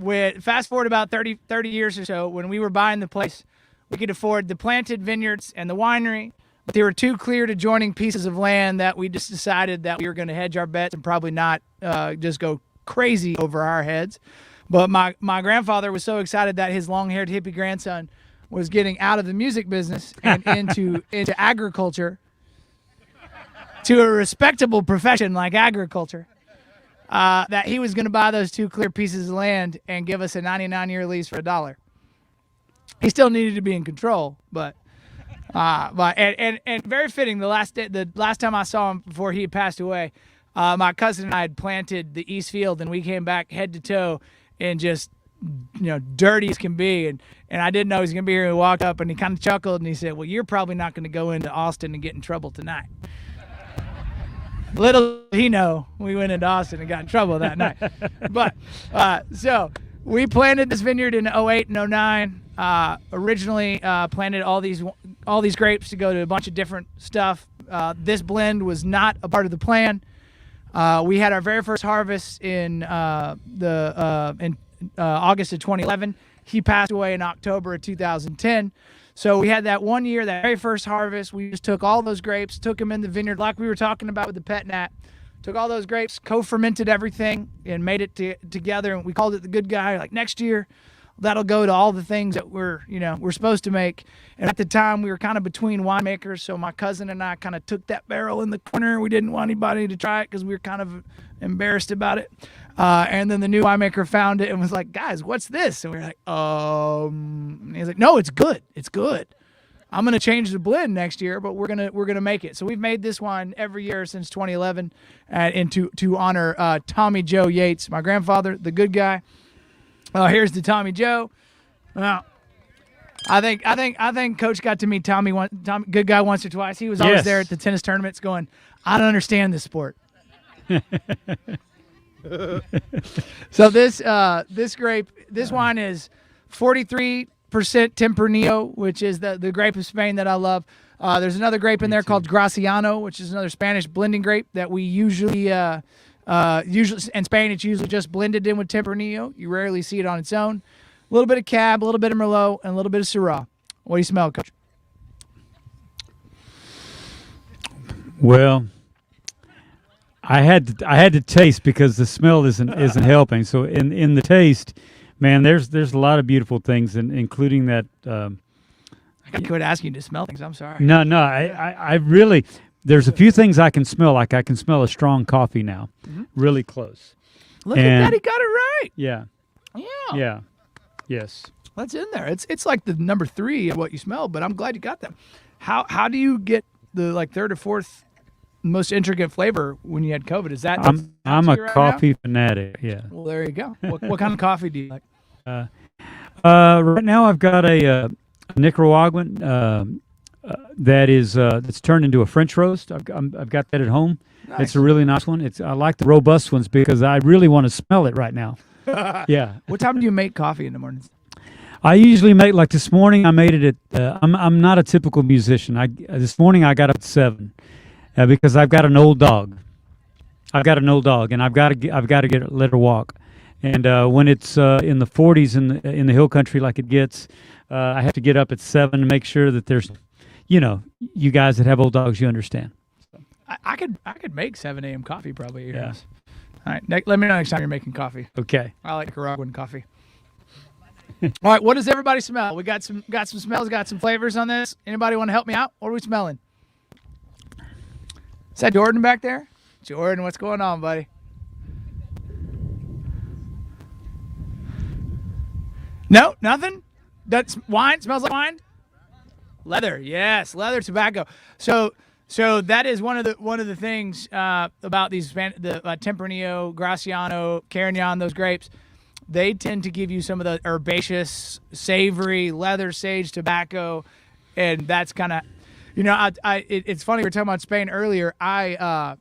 fast forward about 30 years or so, when we were buying the place, we could afford the planted vineyards and the winery, but there were 2 cleared adjoining pieces of land that we just decided that we were going to hedge our bets and probably not just go crazy over our heads. But my grandfather was so excited that his long-haired hippie grandson was getting out of the music business and into agriculture, to a respectable profession like agriculture, that he was going to buy those 2 clear pieces of land and give us a 99-year lease for $1. He still needed to be in control, but very fitting. The last time I saw him before he had passed away, my cousin and I had planted the East Field, and we came back head to toe in just dirty as can be, and I didn't know he was gonna be here. He walked up and he kind of chuckled and he said, "Well, you're probably not going to go into Austin and get in trouble tonight." Little did he know we went into Austin and got in trouble that night. But so we planted this vineyard in 08 and 09. Originally planted all these grapes to go to a bunch of different stuff. This blend was not a part of the plan. We had our very first harvest in August of 2011. He passed away in October of 2010. So we had that 1 year, that very first harvest. We just took all those grapes, took them in the vineyard like we were talking about with the pet nat. Took all those grapes, co-fermented everything, and made it together. And we called it the good guy. Like next year, that'll go to all the things that we're supposed to make. And at the time, we were kind of between winemakers. So my cousin and I kind of took that barrel in the corner. We didn't want anybody to try it because we were kind of embarrassed about it. And then the new winemaker found it and was like, "Guys, what's this?" And we were like, and he's like, "No, it's good. It's good. I'm gonna change the blend next year, but we're gonna make it." So we've made this wine every year since 2011, and to honor Tommy Joe Yates, my grandfather, the good guy. Here's the Tommy Joe. Well, I think Coach got to meet Tommy good guy once or twice. He was always there at the tennis tournaments, going, "I don't understand this sport." So this wine is 43% Tempranillo, which is the grape of Spain that I love. There's another grape in there called Graciano, which is another Spanish blending grape that we usually in Spain it's usually just blended in with Tempranillo. You rarely see it on its own. A little bit of Cab, a little bit of Merlot, and a little bit of Syrah. What do you smell, Coach? Well, I had to taste because the smell isn't helping. So in the taste, man, there's a lot of beautiful things, including that. I quit asking you to smell things. I'm sorry. No, I really. There's a few things I can smell. Like I can smell a strong coffee now, really close. Look at that, he got it right. Yeah. Yeah. Yeah. Yes. That's in there. It's like the number 3 of what you smell, but I'm glad you got that. How do you get the third or fourth most intricate flavor when you had COVID? Is that I'm a coffee fanatic. Yeah. Well, there you go. What kind of coffee do you like? Right now I've got a Nicaraguan that's turned into a French roast. I've got that at home. Nice. It's a really nice one. I like the robust ones because I really want to smell it right now. Yeah. What time do you make coffee in the mornings? I usually make, like this morning I made it at I'm not a typical musician. This morning I got up at 7 because I've got an old dog. and I've got to let her walk. And when it's in the 40s in the hill country like it gets, I have to get up at 7 to make sure that there's, you guys that have old dogs, you understand. I could make 7 a.m. coffee probably at your Yeah. house. All right, let me know next time you're making coffee. Okay. I like Nicaraguan coffee. All right, what does everybody smell? We got some smells, got some flavors on this. Anybody want to help me out? What are we smelling? Is that Jordan back there? Jordan, what's going on, buddy? No, nothing? That's wine? Smells like wine? Leather, yes, leather tobacco. So that is one of the things about these Tempranillo, Graciano, Carignan, those grapes. They tend to give you some of the herbaceous, savory, leather, sage, tobacco, and that's kind of, it's funny we were talking about Spain earlier. My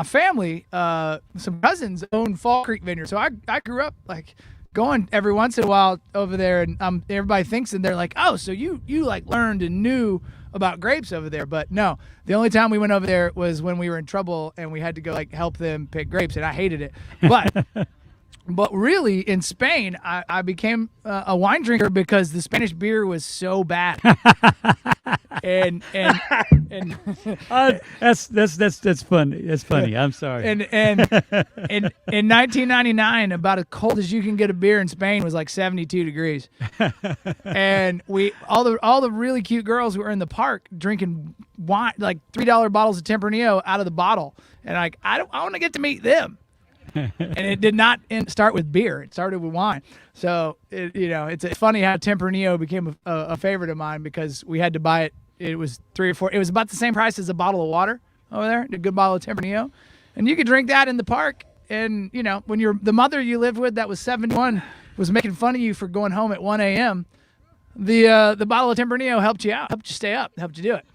family, some cousins own Fall Creek Vineyard, so I grew up like going every once in a while over there, and everybody thinks and they're like, oh, so you like learned and knew about grapes over there. But no, the only time we went over there was when we were in trouble and we had to go like help them pick grapes, and I hated it. But really, in Spain, I became a wine drinker because the Spanish beer was so bad. and that's funny. That's funny. I'm sorry. And in 1999, about as cold as you can get a beer in Spain was like 72 degrees. And all the really cute girls who were in the park drinking wine, like $3 bottles of Tempranillo out of the bottle, and I want to get to meet them. And it did not start with beer. It started with wine. So, it's funny how Tempranillo became a favorite of mine because we had to buy it. It was $3 or $4. It was about the same price as a bottle of water over there, a good bottle of Tempranillo. And you could drink that in the park. And, when you're the mother you lived with that was 71, was making fun of you for going home at 1 a.m., the bottle of Tempranillo helped you out, helped you stay up, helped you do it.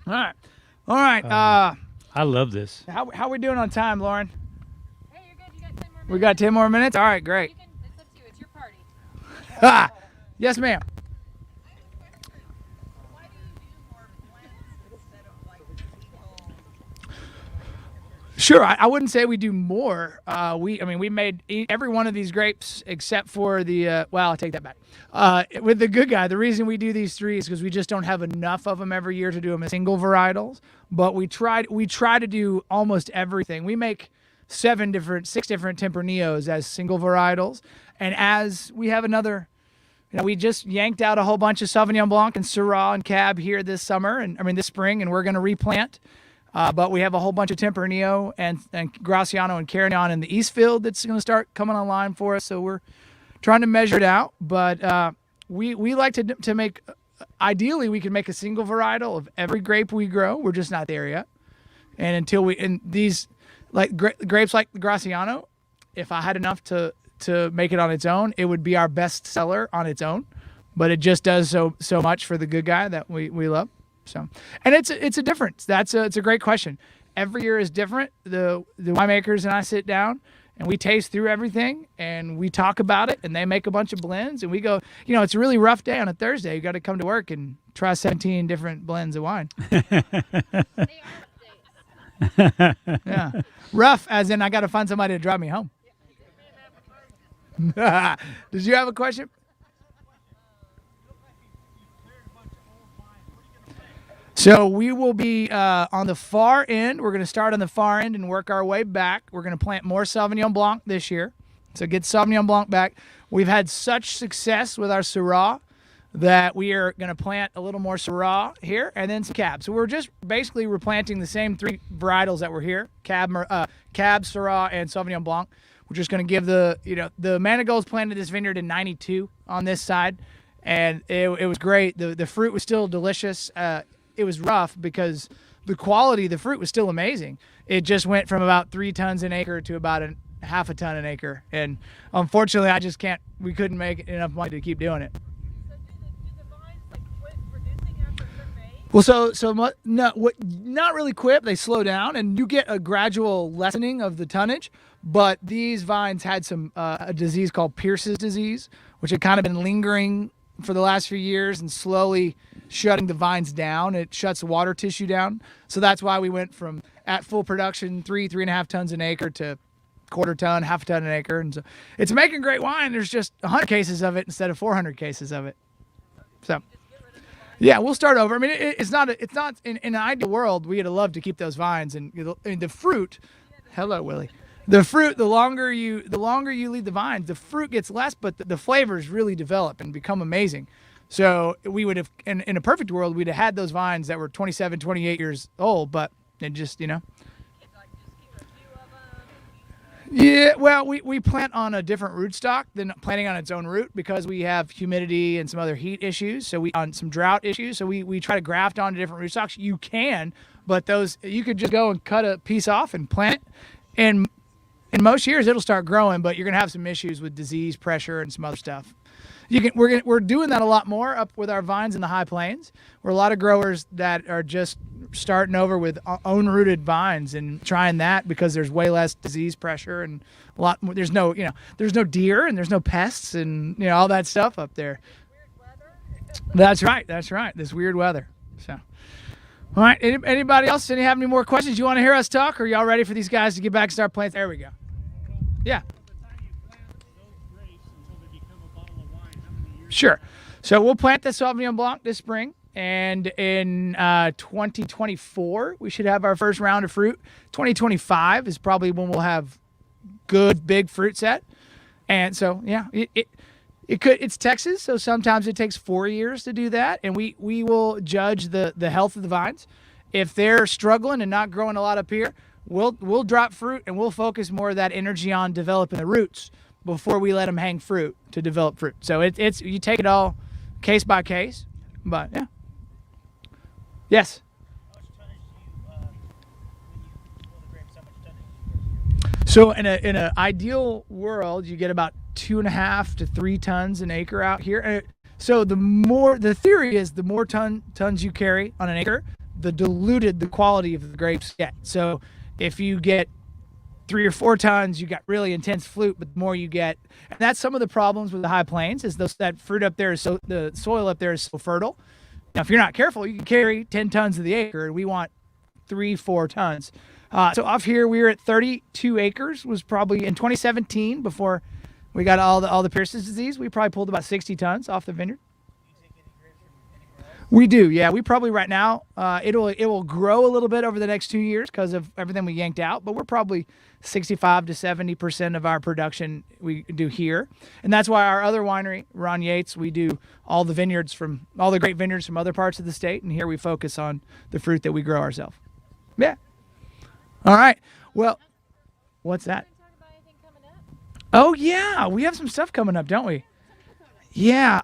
All right. I love this. How we doing on time, Lauren? Hey, you're good. You got 10 more minutes. We got 10 more minutes. All right, great. You can, it's up to you. It's your party. Ah, yes, ma'am. Why do you do more blends instead of like single? Sure, I wouldn't say we do more. We made every one of these grapes except for the. Well, I'll take that back. With the good guy, the reason we do these three is because we just don't have enough of them every year to do them as single varietals. But we try to do almost everything. We make 6 different Tempranillos as single varietals, and as we have another. We just yanked out a whole bunch of Sauvignon Blanc and Syrah and Cab here this spring, and we're going to replant. But we have a whole bunch of Tempranillo and Graciano and Carignan in the Eastfield that's going to start coming online for us. So we're trying to measure it out. But we like to make, ideally, we can make a single varietal of every grape we grow. We're just not there yet. And these, like grapes like the Graciano, if I had enough to make it on its own, it would be our best seller on its own. But it just does so much for the good guy that we love. So, and it's a difference. It's a great question. Every year is different. The winemakers and I sit down and we taste through everything and we talk about it, and they make a bunch of blends, and we go, it's a really rough day on a Thursday. You got to come to work and try 17 different blends of wine. They are updates. Yeah. Rough as in I got to find somebody to drive me home. Did you have a question? So we will be on the far end. We're going to start on the far end and work our way back. We're going to plant more Sauvignon Blanc this year. So get Sauvignon Blanc back. We've had such success with our Syrah that we are going to plant a little more Syrah here and then some Cab. So we're just basically replanting the same 3 varietals that were here, Cab, Syrah, and Sauvignon Blanc. We're just going to give the Manigolds planted this vineyard in 92 on this side, and it was great. The fruit was still delicious. It was rough because the quality of the fruit was still amazing. It just went from about 3 tons an acre to about half a ton an acre. And unfortunately, we couldn't make enough money to keep doing it. So do the vines like quit producing after a certain age? Well, not really quit. They slow down, and you get a gradual lessening of the tonnage. But these vines had a disease called Pierce's disease, which had kind of been lingering for the last few years and slowly shutting the vines down. It shuts the water tissue down. So that's why we went from at full production 3.5 tons an acre to quarter ton, half a ton an acre. And so it's making great wine. There's just 100 cases of it instead of 400 cases of it. So yeah, we'll start over. I mean, it's not in an ideal world, we'd have loved to keep those vines and the fruit. Hello, Willie. The fruit, the longer you leave the vines, the fruit gets less, but the flavors really develop and become amazing. So we would have, in a perfect world, we'd have had those vines that were 27, 28 years old, but it just, Yeah, well, we plant on a different rootstock than planting on its own root because we have humidity and some other heat issues. So on some drought issues. So we try to graft onto different rootstocks. You can, but you could just go and cut a piece off and plant it. And in most years, it'll start growing, but you're going to have some issues with disease, pressure, and some other stuff. We're doing that a lot more up with our vines in the high plains. We're a lot of growers that are just starting over with own rooted vines and trying that because there's way less disease pressure and a lot more. There's no deer and there's no pests and all that stuff up there. That's right. This weird weather. So, all right. Anybody else? Have any more questions? You want to hear us talk, or are y'all ready for these guys to get back and start planting? There we go. Yeah. Sure. So we'll plant the Sauvignon Blanc this spring, and in 2024 we should have our first round of fruit. 2025 is probably when we'll have good big fruit set. And so yeah, it's Texas, so sometimes it takes 4 years to do that, and we will judge the health of the vines. If they're struggling and not growing a lot up here, we'll drop fruit and we'll focus more of that energy on developing the roots before we let them hang fruit to develop fruit. So it's you take it all case by case, but yeah. Yes. So in an ideal world, you get about 2.5 to 3 tons an acre out here. So the theory is the more tons you carry on an acre, the diluted the quality of the grapes get. So if you get 3 or 4 tons, you got really intense fruit, but the more you get, and that's some of the problems with the high plains, is that fruit up there is the soil up there is so fertile. Now, if you're not careful, you can carry 10 tons of the acre, and we want 3-4 tons. So off here, we were at 32 acres, was probably in 2017 before we got all the Pearson's disease. We probably pulled about 60 tons off the vineyard. We do, yeah. We probably right now, it will grow a little bit over the next 2 years because of everything we yanked out, but we're probably 65 to 70% of our production we do here. And that's why our other winery, Ron Yates, we do all the great vineyards from other parts of the state, and here we focus on the fruit that we grow ourselves. Yeah. All right. Well, what's that? Oh yeah, we have some stuff coming up, don't we? Yeah.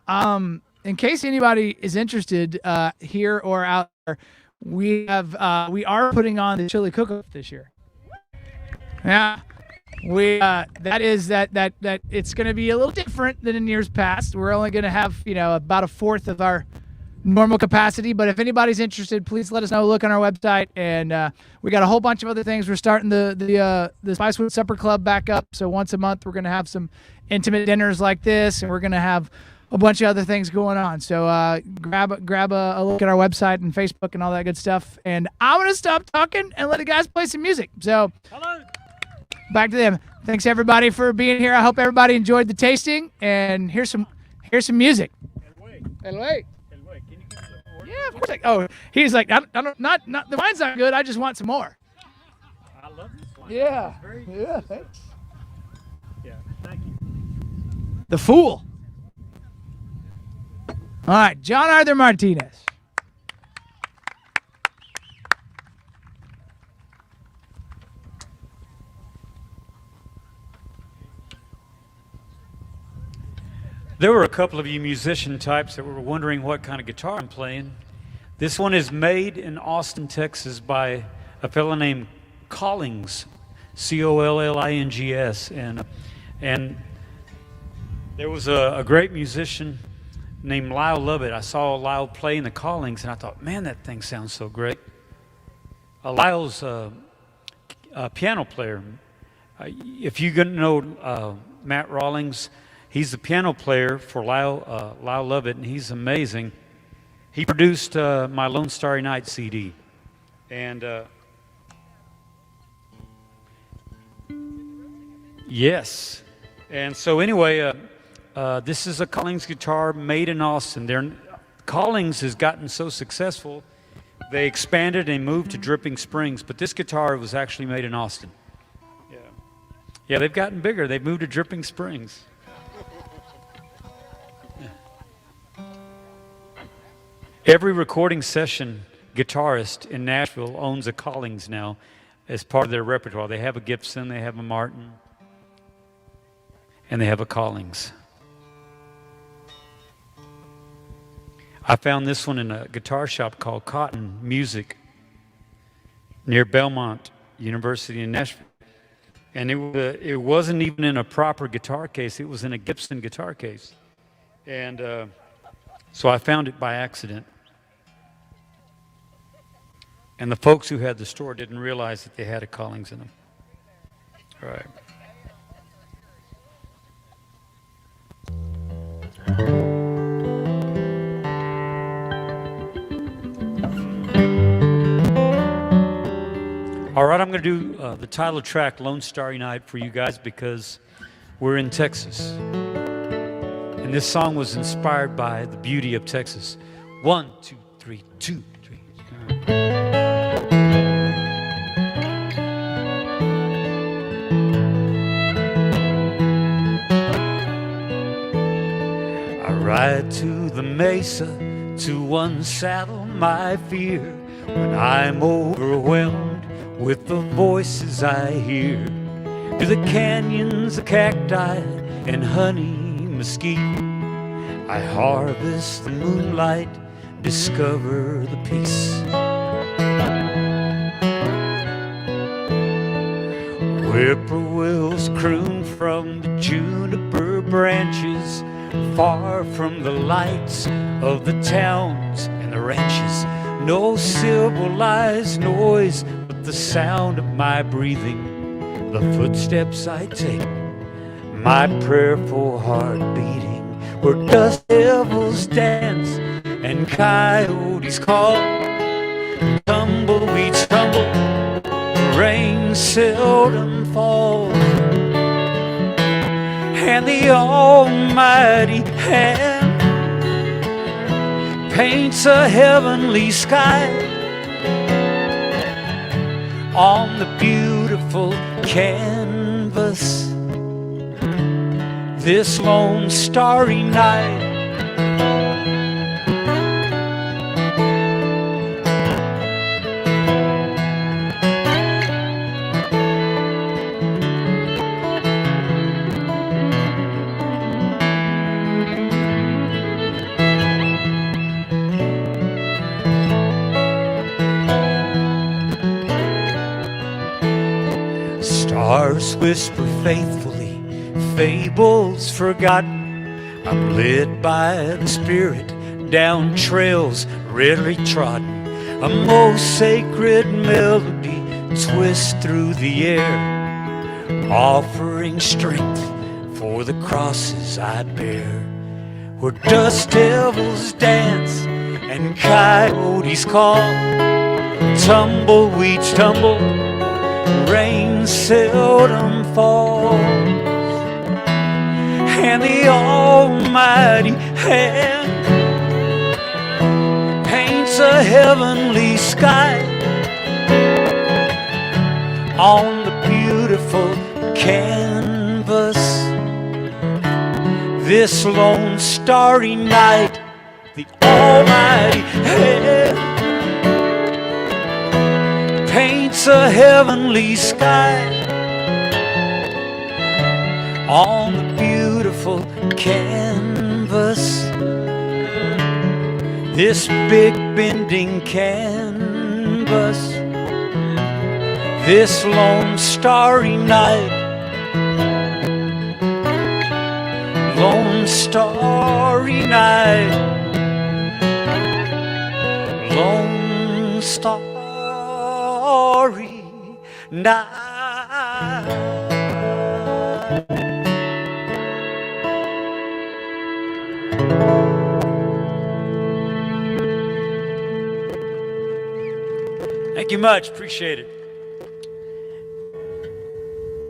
In case anybody is interested, here or out there, we are putting on the chili cook-off this year. Yeah. That it's going to be a little different than in years past. We're only going to have, about 1/4 of our normal capacity, but if anybody's interested, please let us know. Look on our website, and we got a whole bunch of other things. We're starting the Spicewood Supper Club back up, so once a month we're going to have some intimate dinners like this, and we're going to have a bunch of other things going on. So grab a look at our website and Facebook and all that good stuff, and I'm going to stop talking and let the guys play some music. So back to them. Thanks everybody for being here. I hope everybody enjoyed the tasting, and here's some music. El Way. Yeah, of course. He's like, not the wine's not good. I just want some more. I love this wine. Yeah. Very Yeah. Thanks. Yeah, thank you. The Fool. All right, John Arthur Martinez. There were a couple of you musician types that were wondering what kind of guitar I'm playing. This one is made in Austin, Texas by a fellow named Collings, Collings, and there was a great musician named Lyle Lovett. I saw Lyle playing the Collings, and I thought, man, that thing sounds so great. Lyle's a piano player. If you know Matt Rawlings, he's the piano player for Lyle Lovett, and he's amazing. He produced my Lone Starry Night CD. And yes. And so anyway, this is a Collings guitar made in Austin. Collings has gotten so successful, they expanded and moved to Dripping Springs, but this guitar was actually made in Austin. Yeah, they've gotten bigger. They've moved to Dripping Springs. Every recording session guitarist in Nashville owns a Collings now as part of their repertoire. They have a Gibson, they have a Martin, and they have a Collings. I found this one in a guitar shop called Cotton Music near Belmont University in Nashville. And it wasn't even in a proper guitar case. It was in a Gibson guitar case. And so I found it by accident. And the folks who had the store didn't realize that they had a Collings in them. All right. All right, I'm going to do the title track, Lone Starry Night, for you guys because we're in Texas. And this song was inspired by the beauty of Texas. 1, 2, 3, 2, 3. I ride to the mesa to unsaddle my fear when I'm overwhelmed with the voices I hear. To the canyons of cacti and honey mesquite, I harvest the moonlight, discover the peace. Whippoorwills croon from the juniper branches, far from the lights of the towns and the ranches. No civilized noise but the sound of my breathing, the footsteps I take, my prayerful heart beating, where dust devils dance and coyotes call, tumbleweeds tumble, rain seldom falls, and the almighty hand paints a heavenly sky on the beautiful canvas this lone starry night. Stars whisper faithfully, fables forgotten. I'm led by the Spirit down trails rarely trodden. A most sacred melody twists through the air, offering strength for the crosses I bear. Where dust devils dance and coyotes call, tumbleweeds tumble, rain seldom falls, and the almighty hand paints a heavenly sky on the beautiful canvas this lone starry night. The almighty hand paints a heavenly sky on the beautiful canvas, this big bending canvas, this lone starry night, lone starry night, lone starry night. Thank you much, appreciate it.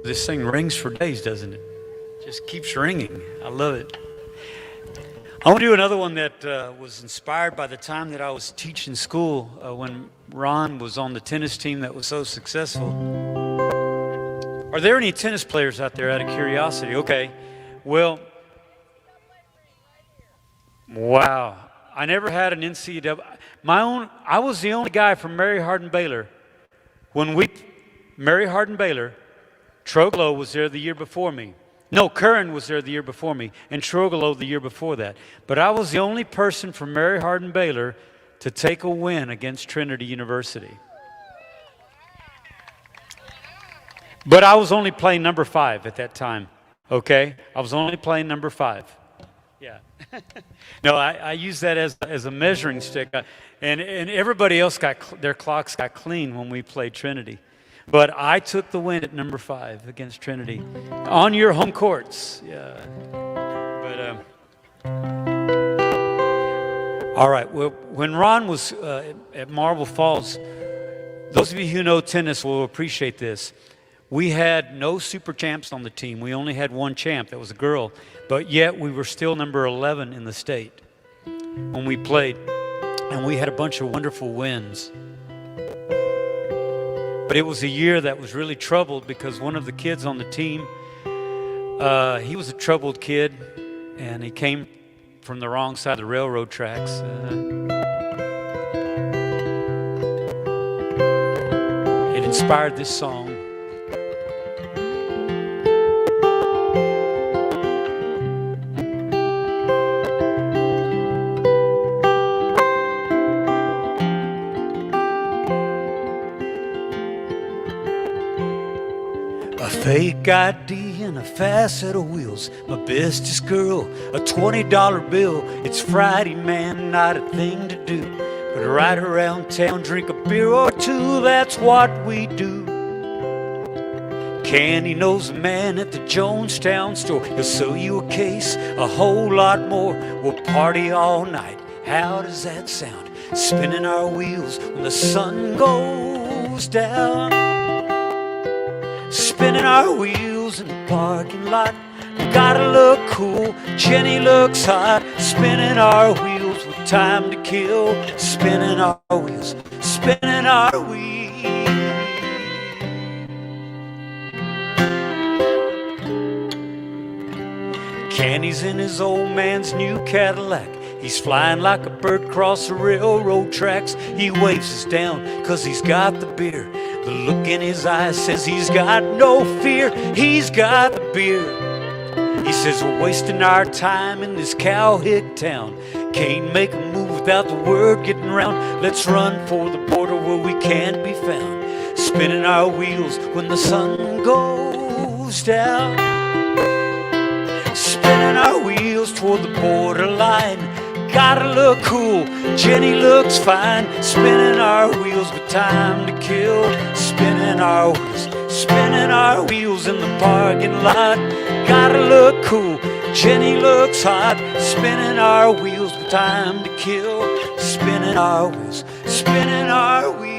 This thing rings for days, doesn't it? Just keeps ringing. I love it. I want to do another one that was inspired by the time that I was teaching school when Ron was on the tennis team that was so successful. Are there any tennis players out there, out of curiosity? Okay. Well, wow. I never had an NCAA. I was the only guy from Mary Hardin Baylor. Mary Hardin Baylor, Troglow was there the year before me. No, Curran was there the year before me, and Troglow the year before that. But I was the only person from Mary Hardin Baylor to take a win against Trinity University. But I was only playing number 5 at that time, okay? I was only playing number 5. Yeah. No, I use that as a measuring stick. And everybody else their clocks got clean when we played Trinity. But I took the win at number 5 against Trinity on your home courts. Yeah. But all right. Well, when Ron was at Marble Falls, those of you who know tennis will appreciate this. We had no super champs on the team. We only had one champ. That was a girl. But yet we were still number 11 in the state when we played. And we had a bunch of wonderful wins. But it was a year that was really troubled because one of the kids on the team, he was a troubled kid, and he came from the wrong side of the railroad tracks. It inspired this song. A fake ID and a fast set of wheels. My bestest girl, a $20 bill. It's Friday, man, not a thing to do but ride around town, drink a beer or two. That's what we do. Candy knows a man at the Jonestown store. He'll sell you a case, a whole lot more. We'll party all night. How does that sound? Spinning our wheels when the sun goes down. Spinning our wheels in the parking lot. We gotta look cool, Jenny looks hot. Spinning our wheels with time to kill. Spinning our wheels, spinning our wheels. Kenny's in his old man's new Cadillac. He's flying like a bird across the railroad tracks. He waves us down cause he's got the beer. The look in his eyes says he's got no fear. He's got the beer. He says we're wasting our time in this cowhick town. Can't make a move without the word getting round. Let's run for the border where we can't be found. Spinning our wheels when the sun goes down. Spinning our wheels toward the borderline. Gotta look cool, Jenny looks fine. Spinning our wheels with time to kill. Spinning our wheels in the parking lot. Gotta look cool, Jenny looks hot. Spinning our wheels with time to kill. Spinning our wheels, spinning our wheels.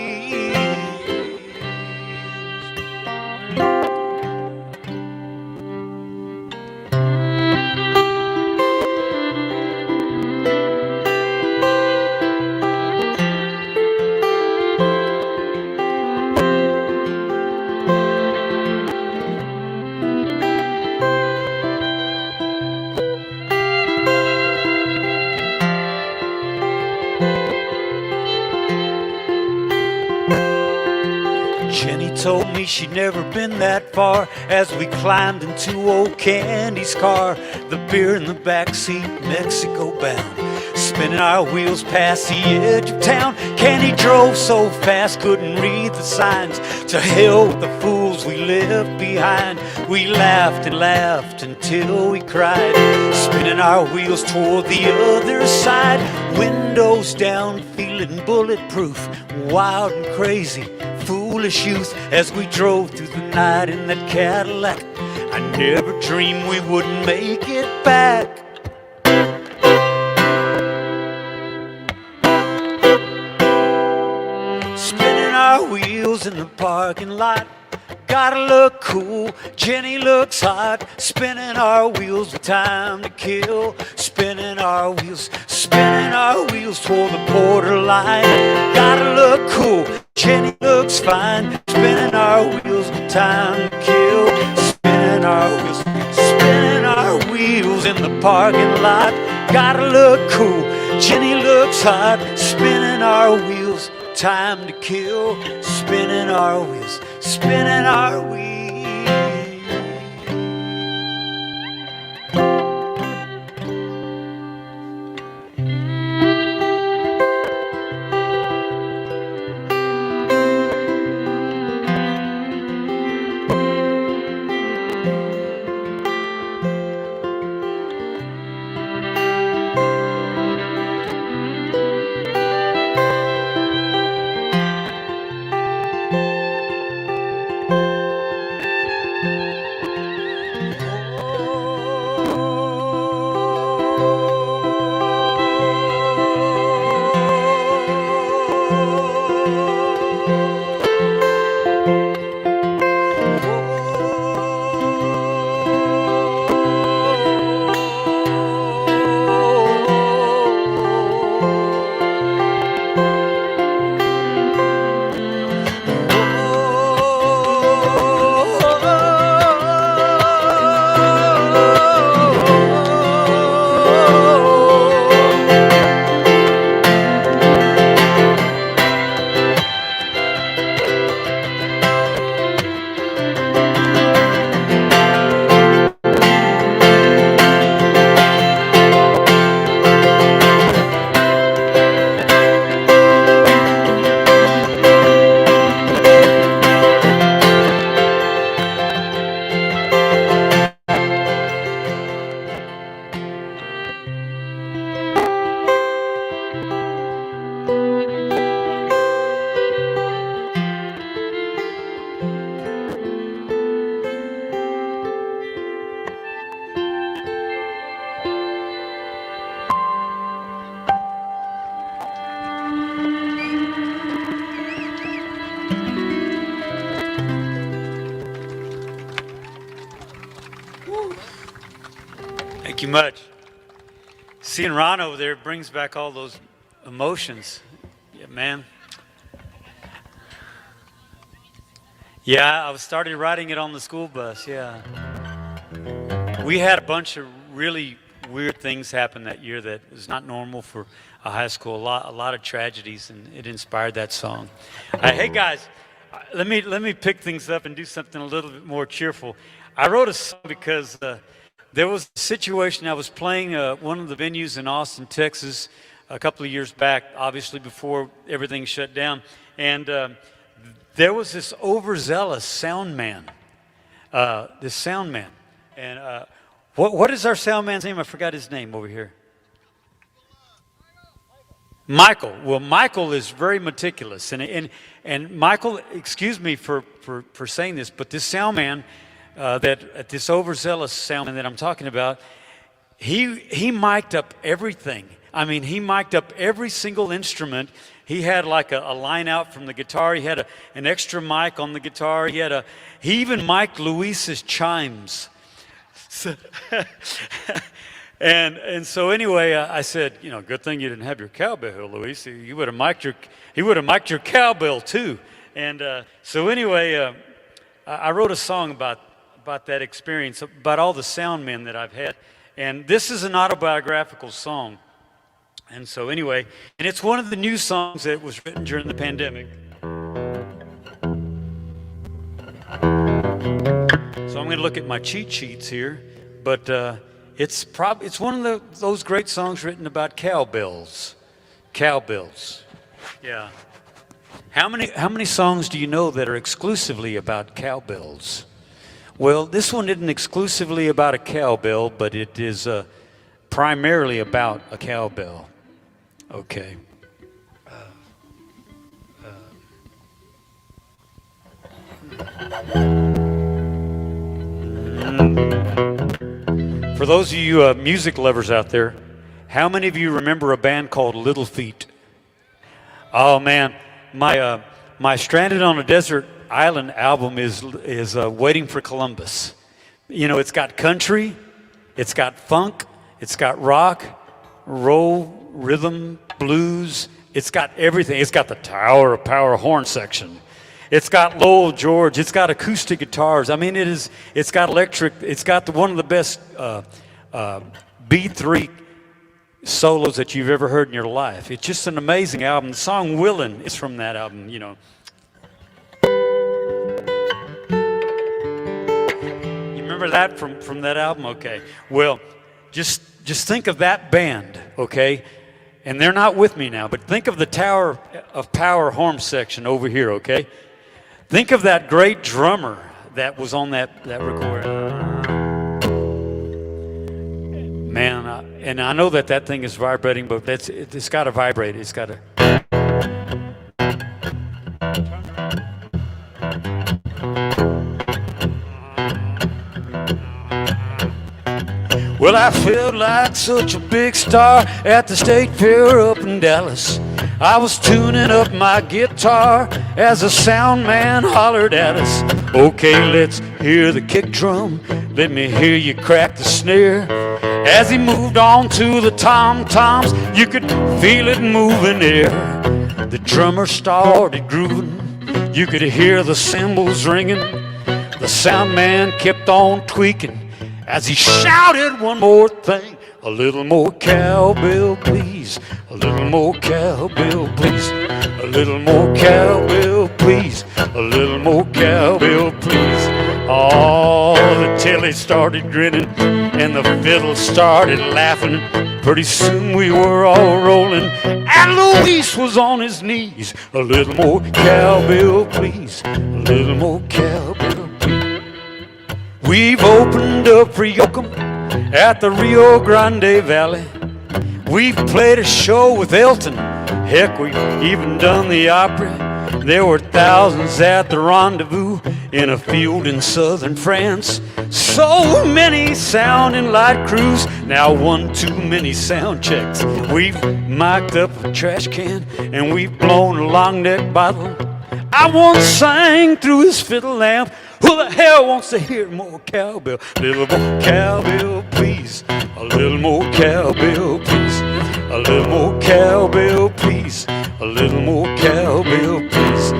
Jenny told me she'd never been that far as we climbed into old Candy's car. The beer in the backseat, Mexico bound. Spinning our wheels past the edge of town. Candy drove so fast, couldn't read the signs. To hell with the fools we left behind. We laughed and laughed until we cried. Spinning our wheels toward the other side. Windows down, feeling bulletproof. Wild and crazy, foolish youth as we drove through the night in that Cadillac. I never dreamed we wouldn't make it back. Spinning our wheels in the parking lot. Gotta look cool, Jenny looks hot. Spinning our wheels with time to kill. Spinning our wheels toward the borderline. Gotta look cool, Jenny looks fine. Spinning our wheels with time to kill. Spinning our wheels in the parking lot. Gotta look cool, Jenny looks hot. Spinning our wheels, time to kill. Spinning our wheels, spinning our wheels. Thank you much. Seeing Ron over there brings back all those emotions. Yeah, man. Yeah, I started writing it on the school bus, yeah. We had a bunch of really weird things happen that year that is not normal for a high school. A lot of tragedies, and it inspired that song. Hey guys, let me pick things up and do something a little bit more cheerful. I wrote a song because there was a situation. I was playing one of the venues in Austin, Texas, a couple of years back, obviously before everything shut down, and there was this overzealous sound man. And what is our sound man's name? I forgot his name over here. Michael. Well, Michael is very meticulous, and Michael, excuse me for saying this, but this sound man, this overzealous sound man that I'm talking about, he mic'd up everything. I mean, he mic'd up every single instrument. He had like a line out from the guitar. He had an extra mic on the guitar. He even mic'd Luis's chimes. So and so anyway, I said, good thing you didn't have your cowbell, Luis. He would have mic'd your cowbell too. And so anyway, I wrote a song about that experience, about all the sound men that I've had. And this is an autobiographical song. And so anyway, and it's one of the new songs that was written during the pandemic. So I'm going to look at my cheat sheets here, but it's one of those great songs written about cowbells. Cowbells. Yeah. How many songs do you know that are exclusively about cowbells? Well, this one isn't exclusively about a cowbell, but it is primarily about a cowbell. Okay. For those of you music lovers out there, how many of you remember a band called Little Feat? Oh man, my Stranded on a Desert Island album is Waiting for Columbus. It's got country, it's got funk, it's got rock, roll, rhythm, blues. It's got everything. It's got the Tower of Power horn section. It's got Lowell George. It's got acoustic guitars. I mean, it's got electric. It's got one of the best B3 solos that you've ever heard in your life. It's just an amazing album. The song Willin' is from that album, You remember that from that album? Okay. Well, just think of that band, okay? And they're not with me now, but think of the Tower of Power horn section over here, okay? Think of that great drummer that was on that recording. Man, and I know that thing is vibrating, but it's got to vibrate. It's got to. Well, I felt like such a big star at the State Fair up in Dallas. I was tuning up my guitar as a sound man hollered at us. Okay, let's hear the kick drum. Let me hear you crack the snare. As he moved on to the tom-toms, you could feel it moving there. The drummer started grooving. You could hear the cymbals ringing. The sound man kept on tweaking as he shouted one more thing. A little more cowbell, please. A little more cowbell, please. A little more cowbell, please. A little more cowbell, please. Oh, the telly started grinning and the fiddle started laughing. Pretty soon we were all rolling and Luis was on his knees. A little more cowbell, please. A little more cowbell, please. We've opened up for Yoakum at the Rio Grande Valley. We've played a show with Elton. Heck, we've even done the Opry. There were thousands at the rendezvous in a field in southern France. So many sound and light crews, now one too many sound checks. We've mic'd up a trash can and we've blown a long neck bottle. I once sang through his fiddle lamp Who the hell wants to hear more cowbell? A little more cowbell, please. A little more cowbell, please. A little more cowbell, please. A little more cowbell, please.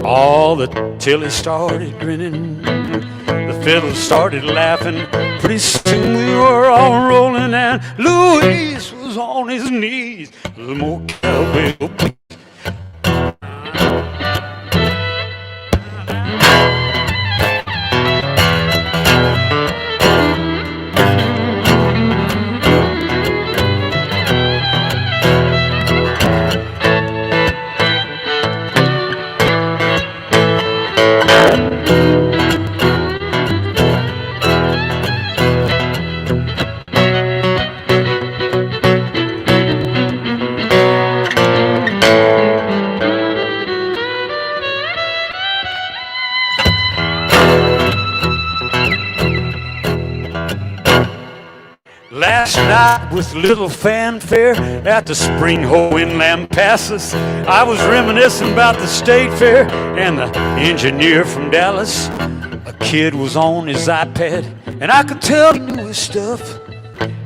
All the till he started grinning. The fiddle started laughing. Pretty soon we were all rolling, and Luis was on his knees. A little more cowbell, please. Last night with little fanfare at the Spring Hole in Lampasas, I was reminiscing about the state fair and the engineer from Dallas. A kid was on his iPad and I could tell he knew his stuff.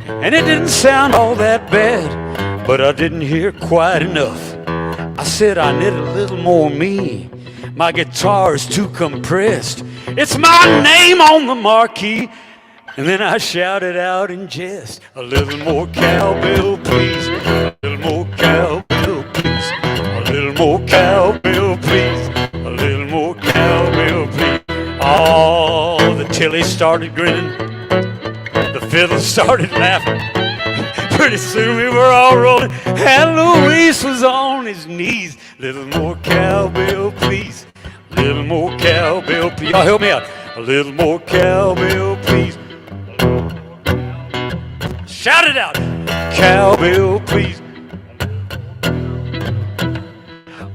And it didn't sound all that bad, but I didn't hear quite enough. I said I need a little more me. My guitar is too compressed. It's my name on the marquee. And then I shouted out in jest, a little more cowbell, please. A little more cowbell, please. A little more cowbell, please. A little more cowbell, please. Oh, the Tilly started grinning. The fiddle started laughing. Pretty soon we were all rolling, and Luis was on his knees. Little more cowbell, please. A little more cowbell, please. Y'all help me out. A little more cowbell, please. Shout it out. Cowbell, please.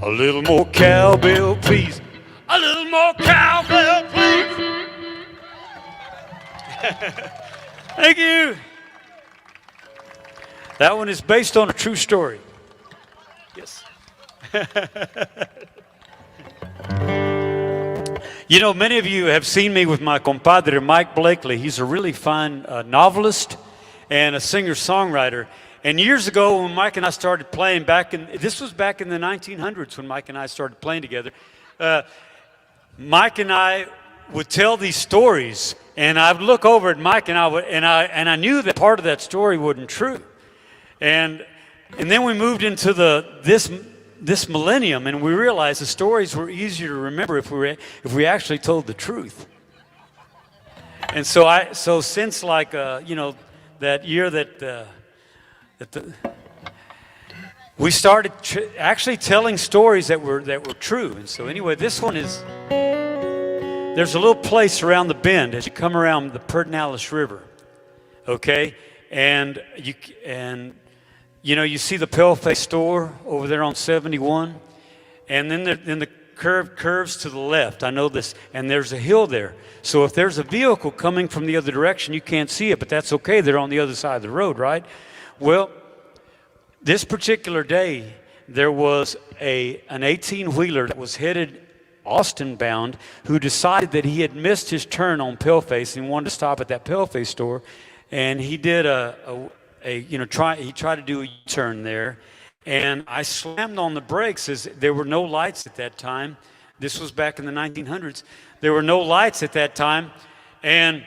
A little more cowbell, please. A little more cowbell, please. Thank you. That one is based on a true story. Yes. You know, many of you have seen me with my compadre, Mike Blakely. He's a really fine novelist and a singer-songwriter. And years ago, when Mike and I started playing this was back in the 1900s when Mike and I started playing together, Mike and I would tell these stories, and I would look over at Mike, and I knew that part of that story wasn't true. And then we moved into this millennium, and we realized the stories were easier to remember if we actually told the truth. And so since like that year we started actually telling stories that were true. And so anyway, this one is, there's a little place around the bend as you come around the Pedernales River, okay, and you see the Paleface store over there on 71, and then the curve curves to the left. I know this, and there's a hill there. So if there's a vehicle coming from the other direction, you can't see it, but that's okay. They're on the other side of the road, right? Well, this particular day, there was an 18-wheeler that was headed Austin bound who decided that he had missed his turn on Paleface and wanted to stop at that Paleface store, and he did he tried to do a U-turn there, and I slammed on the brakes as there were no lights at that time. This was back in the 1900s. There were no lights at that time, and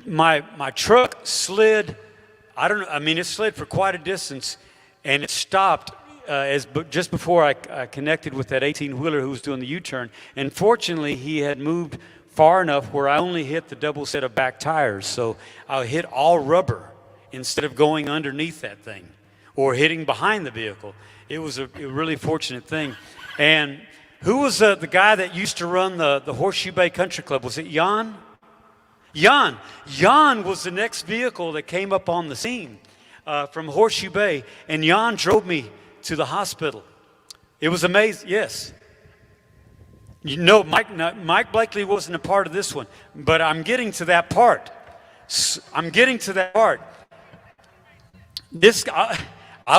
my truck slid. It slid for quite a distance, and it stopped just before I connected with that 18-wheeler who was doing the U-turn. And fortunately, he had moved far enough where I only hit the double set of back tires, so I hit all rubber instead of going underneath that thing or hitting behind the vehicle. It was a really fortunate thing. And who was the guy that used to run the Horseshoe Bay Country Club? Was it Jan? Jan was the next vehicle that came up on the scene from Horseshoe Bay, and Jan drove me to the hospital. It was amazing. Yes. You know, Mike Blakely wasn't a part of this one, but I'm getting to that part. I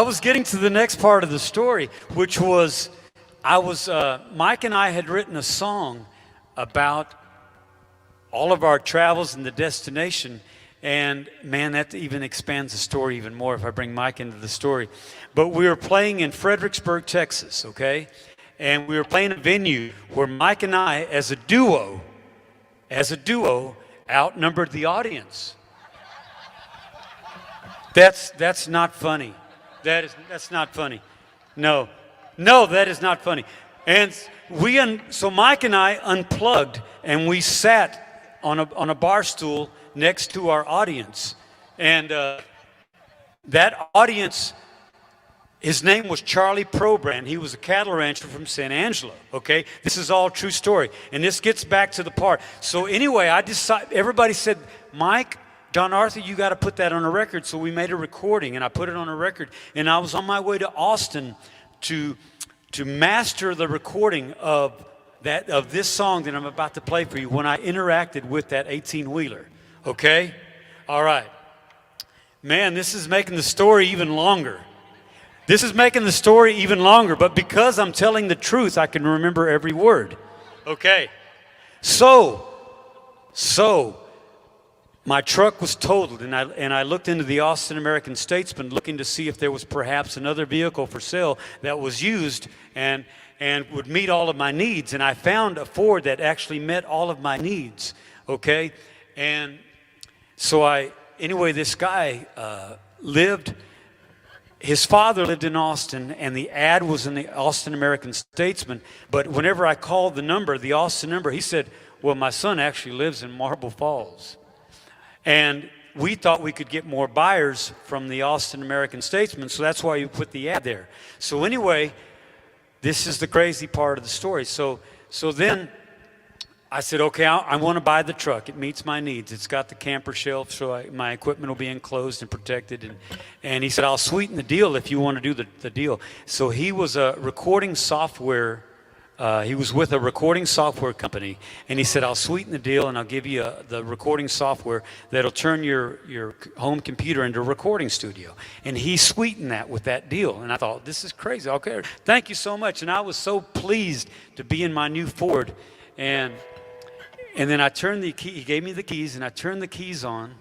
was getting to the next part of the story, which was Mike and I had written a song about all of our travels and the destination. And man, that even expands the story even more if I bring Mike into the story. But we were playing in Fredericksburg, Texas, okay? And we were playing a venue where Mike and I, as a duo, outnumbered the audience. That's not funny. That's not funny. No, that is not funny. And so Mike and I unplugged, and we sat on a bar stool next to our audience. And that audience, his name was Charlie Probrand. He was a cattle rancher from San Angelo, okay? This is all true story. And this gets back to the part. So anyway, everybody said, Mike, John Arthur, you got to put that on a record. So we made a recording, and I put it on a record. And I was on my way to Austin to master the recording of this song that I'm about to play for you when I interacted with that 18-wheeler. Okay? All right. Man, this is making the story even longer. But because I'm telling the truth, I can remember every word. Okay. So my truck was totaled, and I looked into the Austin American-Statesman looking to see if there was perhaps another vehicle for sale that was used and would meet all of my needs. And I found a Ford that actually met all of my needs. Okay? And so this guy his father lived in Austin, and the ad was in the Austin American-Statesman. But whenever I called the Austin number, he said, well, my son actually lives in Marble Falls. And we thought we could get more buyers from the Austin American-Statesman, so that's why you put the ad there. So anyway, this is the crazy part of the story. So then I said, okay, I want to buy the truck. It meets my needs. It's got the camper shelf, so my equipment will be enclosed and protected. And he said, I'll sweeten the deal if you want to do the deal. So he was a recording software. He was with a recording software company, and he said, I'll sweeten the deal, and I'll give you the recording software that'll turn your home computer into a recording studio. And he sweetened that with that deal. And I thought, this is crazy. Okay, thank you so much. And I was so pleased to be in my new Ford. And then I turned the key, he gave me the keys, and I turned the keys on,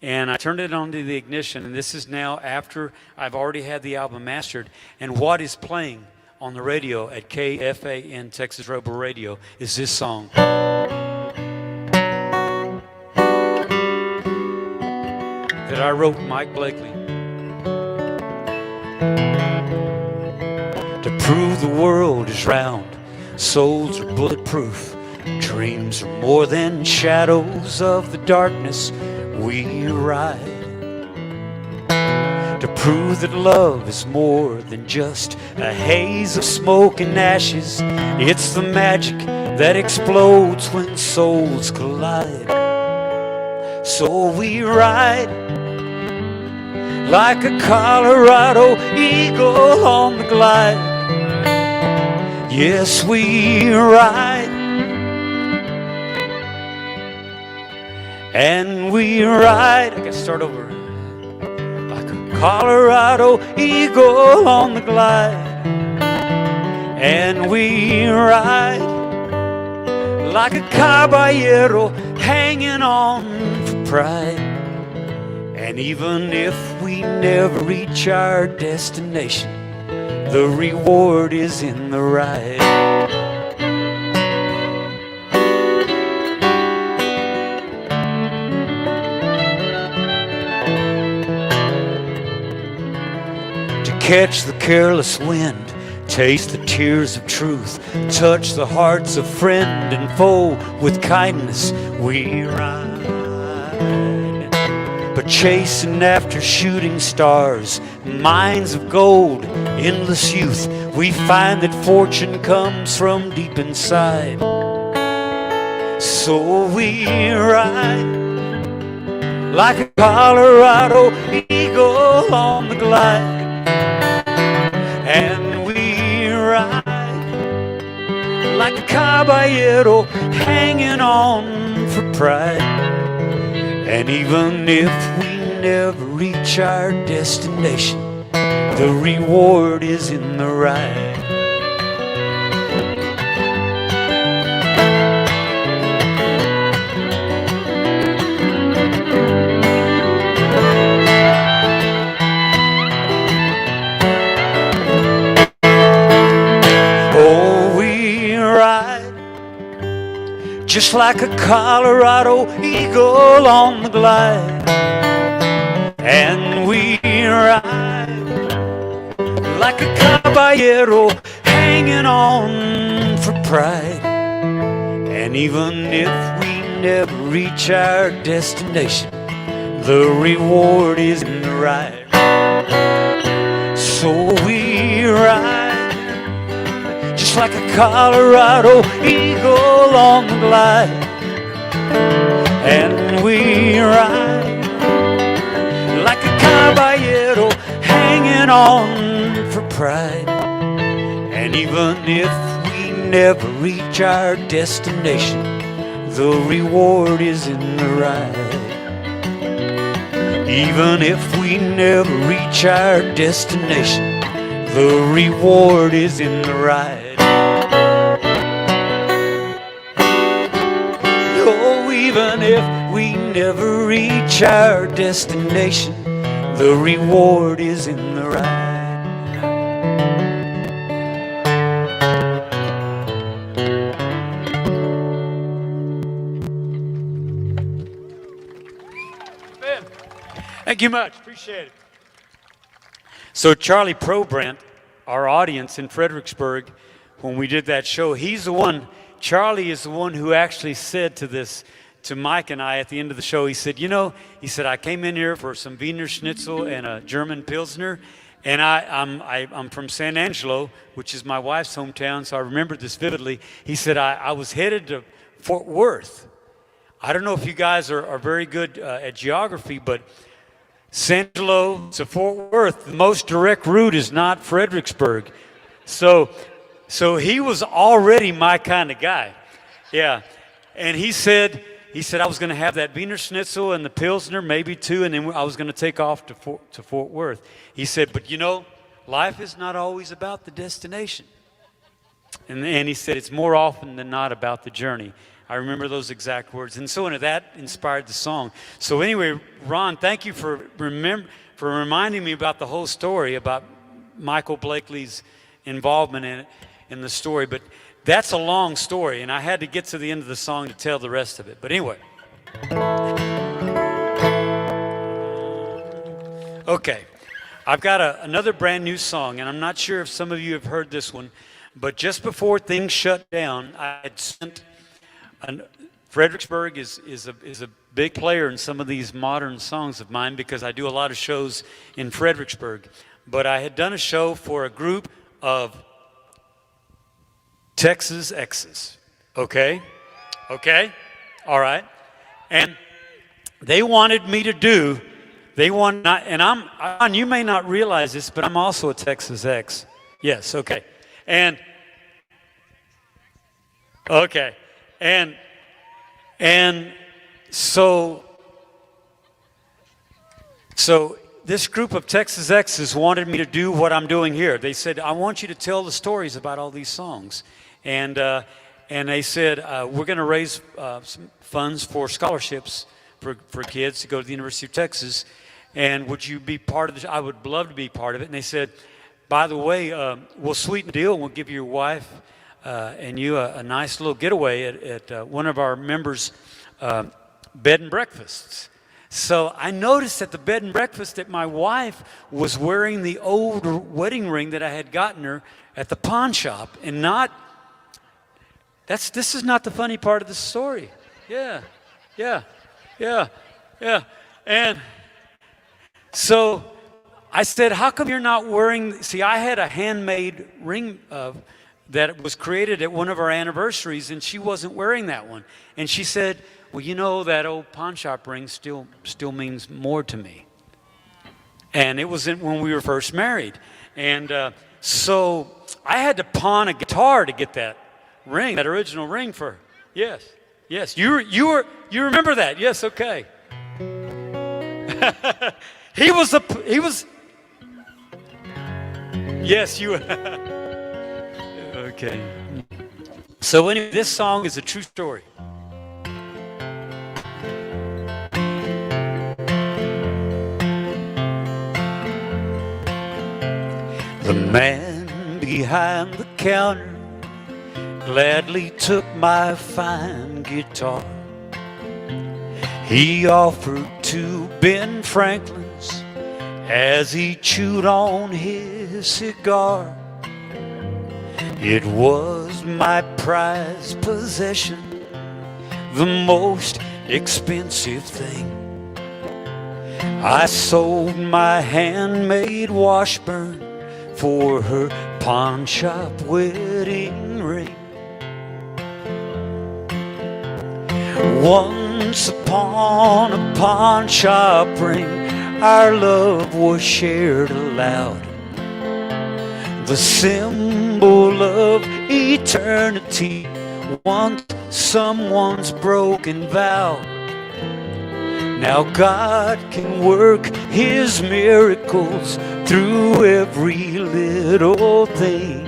and I turned it on to the ignition. And this is now after I've already had the album mastered. And what is playing on the radio at KFAN Texas Rebel Radio is this song. That I wrote Mike Blakely. To prove the world is round, souls are bulletproof. Dreams are more than shadows of the darkness we ride. To prove that love is more than just a haze of smoke and ashes. It's the magic that explodes when souls collide. So we ride like a Colorado eagle on the glide. Yes, we ride. And we ride. I gotta start over. Colorado eagle on the glide. And we ride like a caballero hanging on for pride. And even if we never reach our destination, the reward is in the ride. Catch the careless wind, taste the tears of truth, touch the hearts of friend and foe with kindness we ride. But chasing after shooting stars, mines of gold, endless youth, we find that fortune comes from deep inside. So we ride like a Colorado eagle on the glide. And we ride like a caballero hanging on for pride. And even if we never reach our destination, the reward is in the ride. just like a Colorado eagle on the glide. And we ride like a caballero hanging on for pride. And even if we never reach our destination, the reward is in the ride. So we ride just like a Colorado eagle on the glide. And we ride like a caballero hanging on for pride. And even if we never reach our destination, the reward is in the ride. Even if we never reach our destination, the reward is in the ride. Oh, even if we never reach our destination, the reward is in the ride. Thank you much. Appreciate it. So Charlie Probrandt, our audience in Fredericksburg, when we did that show, Charlie is the one who actually said to Mike and I at the end of the show, he said, I came in here for some Wiener Schnitzel and a German Pilsner, and I'm from San Angelo, which is my wife's hometown, so I remember this vividly. He said, I was headed to Fort Worth. I don't know if you guys are very good at geography, but San Angelo to Fort Worth, the most direct route is not Fredericksburg. So he was already my kind of guy. Yeah. And he said I was going to have that Wiener Schnitzel and the Pilsner, maybe two, and then I was going to take off to Fort Worth. He said, but life is not always about the destination. And he said it's more often than not about the journey. I remember those exact words. And so that inspired the song. So anyway, Ron, thank you for reminding me about the whole story, about Michael Blakely's involvement in the story. But that's a long story, and I had to get to the end of the song to tell the rest of it. But anyway. Okay. I've got another brand new song, and I'm not sure if some of you have heard this one, but just before things shut down, I had sent... Fredericksburg is a big player in some of these modern songs of mine because I do a lot of shows in Fredericksburg. But I had done a show for a group of Texas X's. Okay? All right. And they wanted me to do, and you may not realize this, but I'm also a Texas X. Yes, okay. And so this group of Texas X's wanted me to do what I'm doing here. They said, I want you to tell the stories about all these songs. And they said, we're going to raise some funds for scholarships for kids to go to the University of Texas. And would you be part of this? I would love to be part of it. And they said, by the way, we'll sweeten the deal. We'll give your wife and you a nice little getaway at one of our members' bed and breakfasts. So I noticed at the bed and breakfast that my wife was wearing the old wedding ring that I had gotten her at the pawn shop, and this is not the funny part of the story. Yeah. And so I said, how come you're not wearing, see, I had a handmade ring that was created at one of our anniversaries, and she wasn't wearing that one. And she said, well, that old pawn shop ring still means more to me. And it was when we were first married. And so I had to pawn a guitar to get that ring, that original ring for her. Yes. You remember that? Yes, okay. He was. Yes, you. Okay. So anyway, this song is a true story. The man behind the counter gladly took my fine guitar. He offered to Ben Franklin's as he chewed on his cigar. It was my prized possession, the most expensive thing. I sold my handmade Washburn for her pawn shop wedding ring. Once upon a pawn shop ring, our love was shared aloud, the symbol of eternity, once someone's broken vow. Now God can work His miracles through every little thing.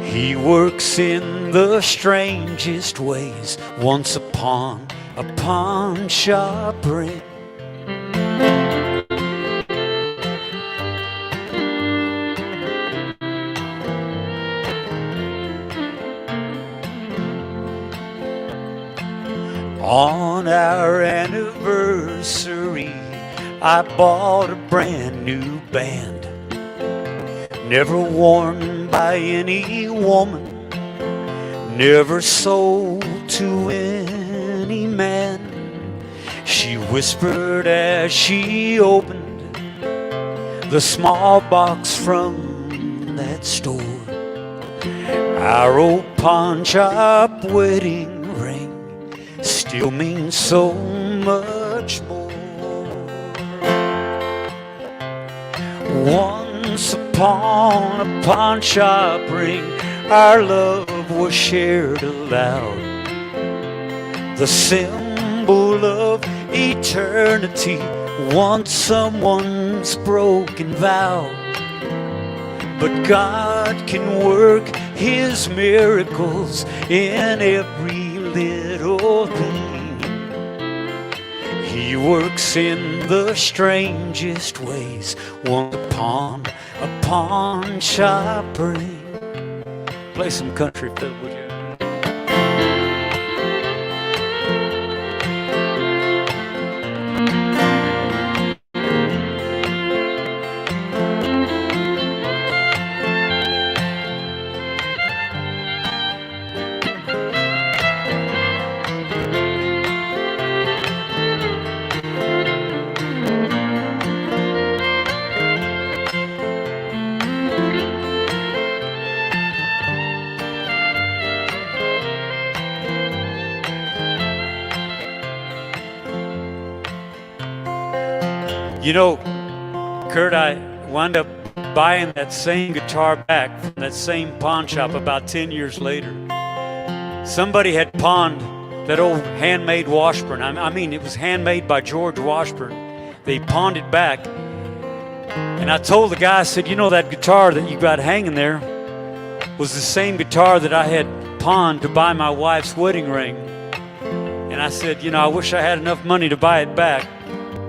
He works in the strangest ways, once upon a pawn shop ring. On our anniversary, I bought a brand new band, never worn by any woman, never sold to any man. She whispered as she opened the small box from that store. Our old pawn shop wedding ring still means so much more. Once upon a pawn shop ring, our love was shared aloud, the symbol of eternity, once someone's broken vow. But God can work His miracles in every little thing. He works in the strangest ways, once upon a pawn shop ring. Play some country, Phil, would you? You know, Kurt, I wound up buying that same guitar back from that same pawn shop about 10 years later. Somebody had pawned that old handmade Washburn. I mean, it was handmade by George Washburn. They pawned it back. And I told the guy, I said, you know, that guitar that you got hanging there was the same guitar that I had pawned to buy my wife's wedding ring. And I said, you know, I wish I had enough money to buy it back.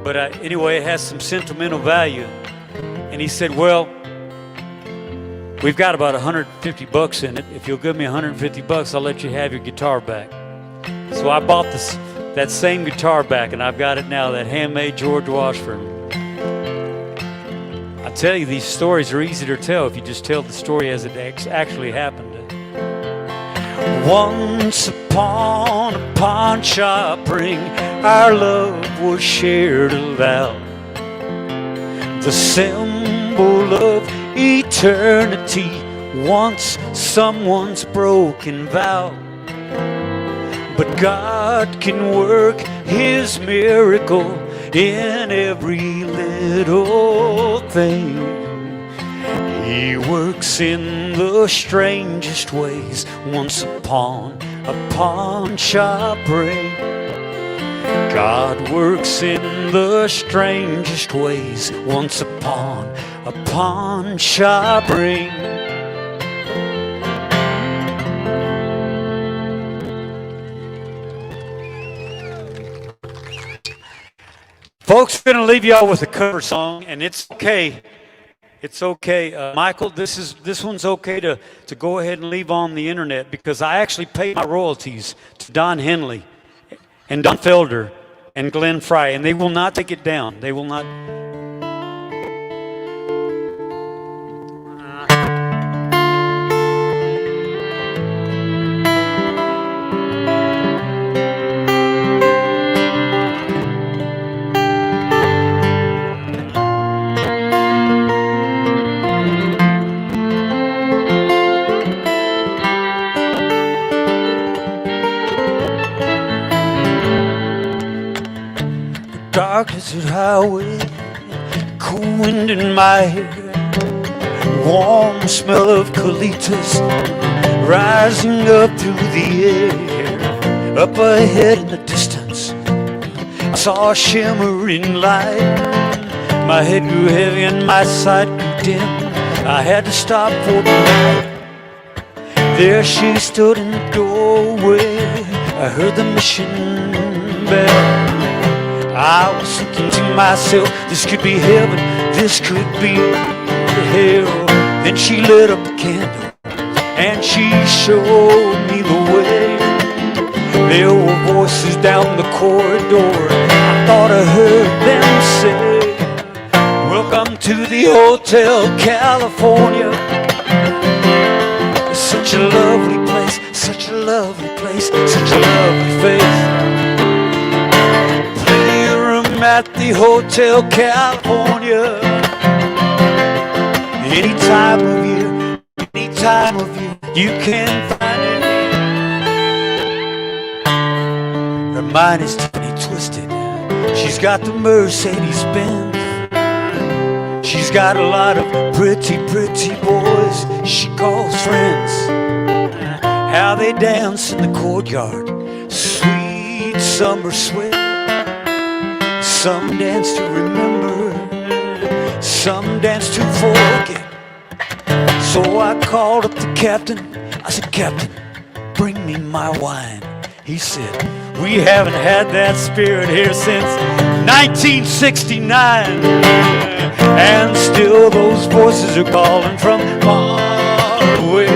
But anyway, it has some sentimental value. And he said, well, we've got about 150 bucks in it. If you'll give me 150 bucks, I'll let you have your guitar back. So I bought that same guitar back, and I've got it now, that handmade George Washburn. I tell you, these stories are easy to tell if you just tell the story as it actually happened. Once upon a pawn shop ring, our love was shared aloud, the symbol of eternity, once someone's broken vow. But God can work His miracle in every little thing. He works in the strangest ways, once upon a pawn shop ring. God works in the strangest ways, once upon a pawn shop ring. Folks, we're going to leave y'all with a cover song, and it's okay It's okay, Michael. This one's okay to go ahead and leave on the internet because I actually pay my royalties to Don Henley and Don Felder and Glenn Fry, and they will not take it down. They will not. Dark desert highway, cool wind in my hair, warm smell of colitas rising up through the air. Up ahead in the distance, I saw a shimmering light. My head grew heavy and my sight grew dim. I had to stop for the night. There she stood in the doorway. I heard the mission bell. I was thinking to myself, this could be heaven, this could be hell. Then she lit up a candle and she showed me the way. There were voices down the corridor. I thought I heard them say, welcome to the Hotel California. It's such a lovely place, such a lovely place, such a lovely face. At the Hotel California, any time of year, any time of year, you can find it. Her mind is totally twisted. She's got the Mercedes Benz. She's got a lot of pretty, pretty boys she calls friends. How they dance in the courtyard, sweet summer sweat. Some dance to remember, some dance to forget. So I called up the captain. I said, Captain, bring me my wine. He said, we haven't had that spirit here since 1969. And still those voices are calling from far away.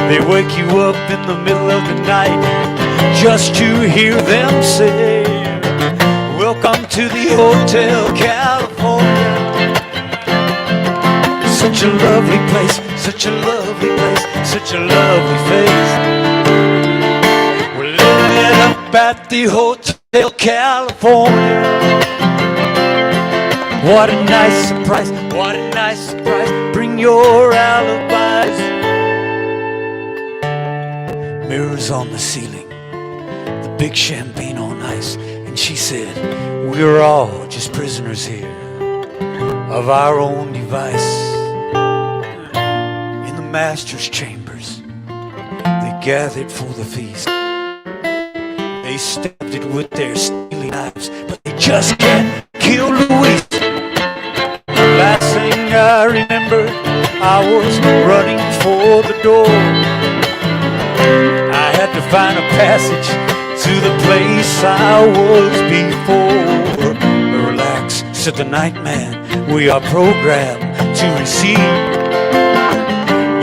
They wake you up in the middle of the night just to hear them say, welcome to the Hotel California. Such a lovely place, such a lovely place, such a lovely face. We're living up at the Hotel California. What a nice surprise, what a nice surprise. Bring your alibis. Mirrors on the ceiling, the big champagne on ice. And she said, we're all just prisoners here of our own device. In the master's chambers, they gathered for the feast. They stabbed it with their steely knives, but they just can't kill Louise. Last thing I remember, I was running for the door. I had to find a passage to the place I was before. Relax, said the night man, we are programmed to receive.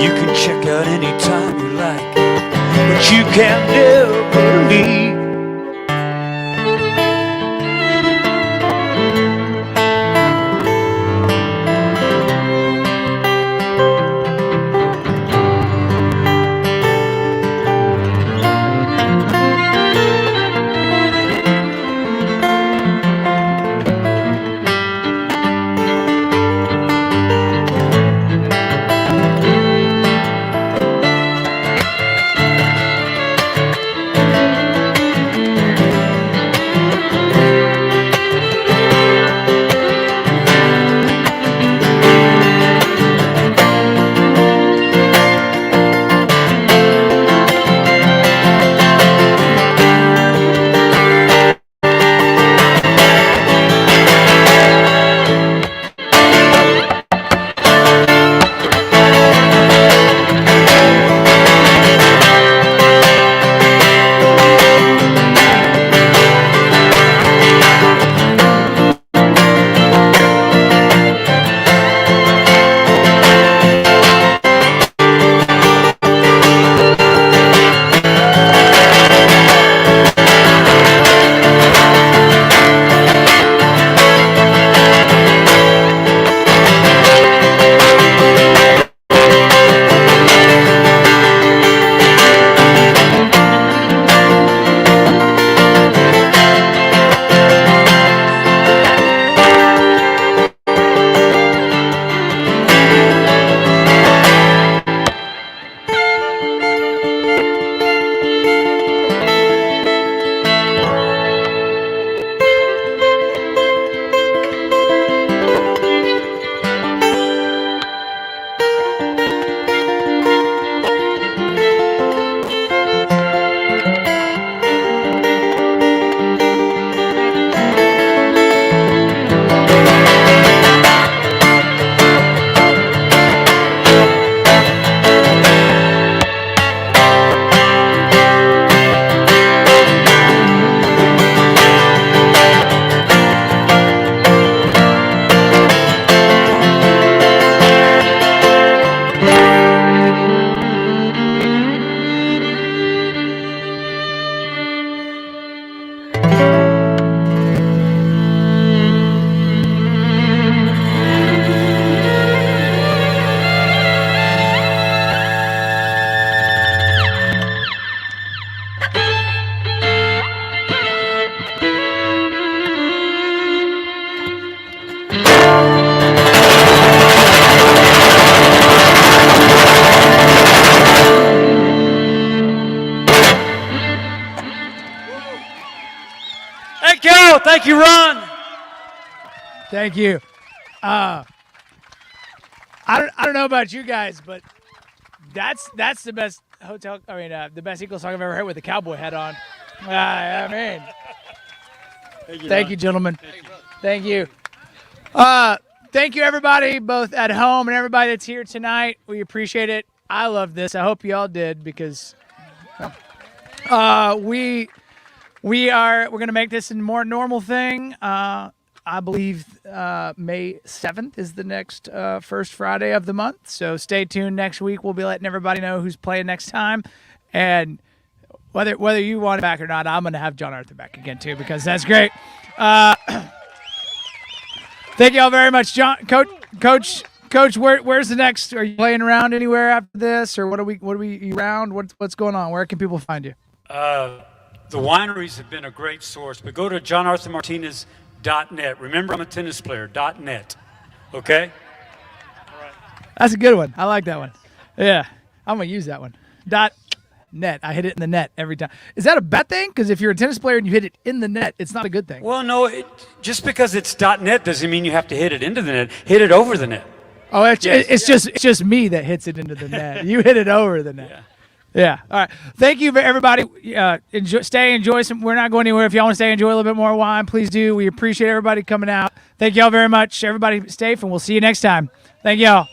You can check out anytime you like, but you can never leave. Thank you, Ron. Thank you. I don't know about you guys, but that's the best hotel. I mean, the best Eagles song I've ever heard with the cowboy hat on. I mean, thank you, gentlemen. Thank you. Thank you, everybody, both at home and everybody that's here tonight. We appreciate it. I love this. I hope you all did because we're gonna make this a more normal thing. I believe May 7th is the next first Friday of the month. So stay tuned. Next week we'll be letting everybody know who's playing next time, and whether you want it back or not, I'm gonna have John Arthur back again too because that's great. Thank you all very much, John. Coach, where's the next? Are you playing around anywhere after this, or what are we you around? What's going on? Where can people find you? The wineries have been a great source, but go to JohnArthurMartinez.net. Remember, I'm a tennis player. .net. Okay. That's a good one. I like that one. Yeah, I'm gonna use that one. .net. I hit it in the net every time. Is that a bad thing? Because if you're a tennis player and you hit it in the net, it's not a good thing. Well, no, just because it's .net doesn't mean you have to hit it into the net. Hit it over the net. Oh, it's just me that hits it into the net. You hit it over the net. Yeah. All right. Thank you, everybody. Enjoy some. We're not going anywhere. If y'all want to stay, enjoy a little bit more wine, please do. We appreciate everybody coming out. Thank y'all very much. Everybody, stay safe, and we'll see you next time. Thank y'all.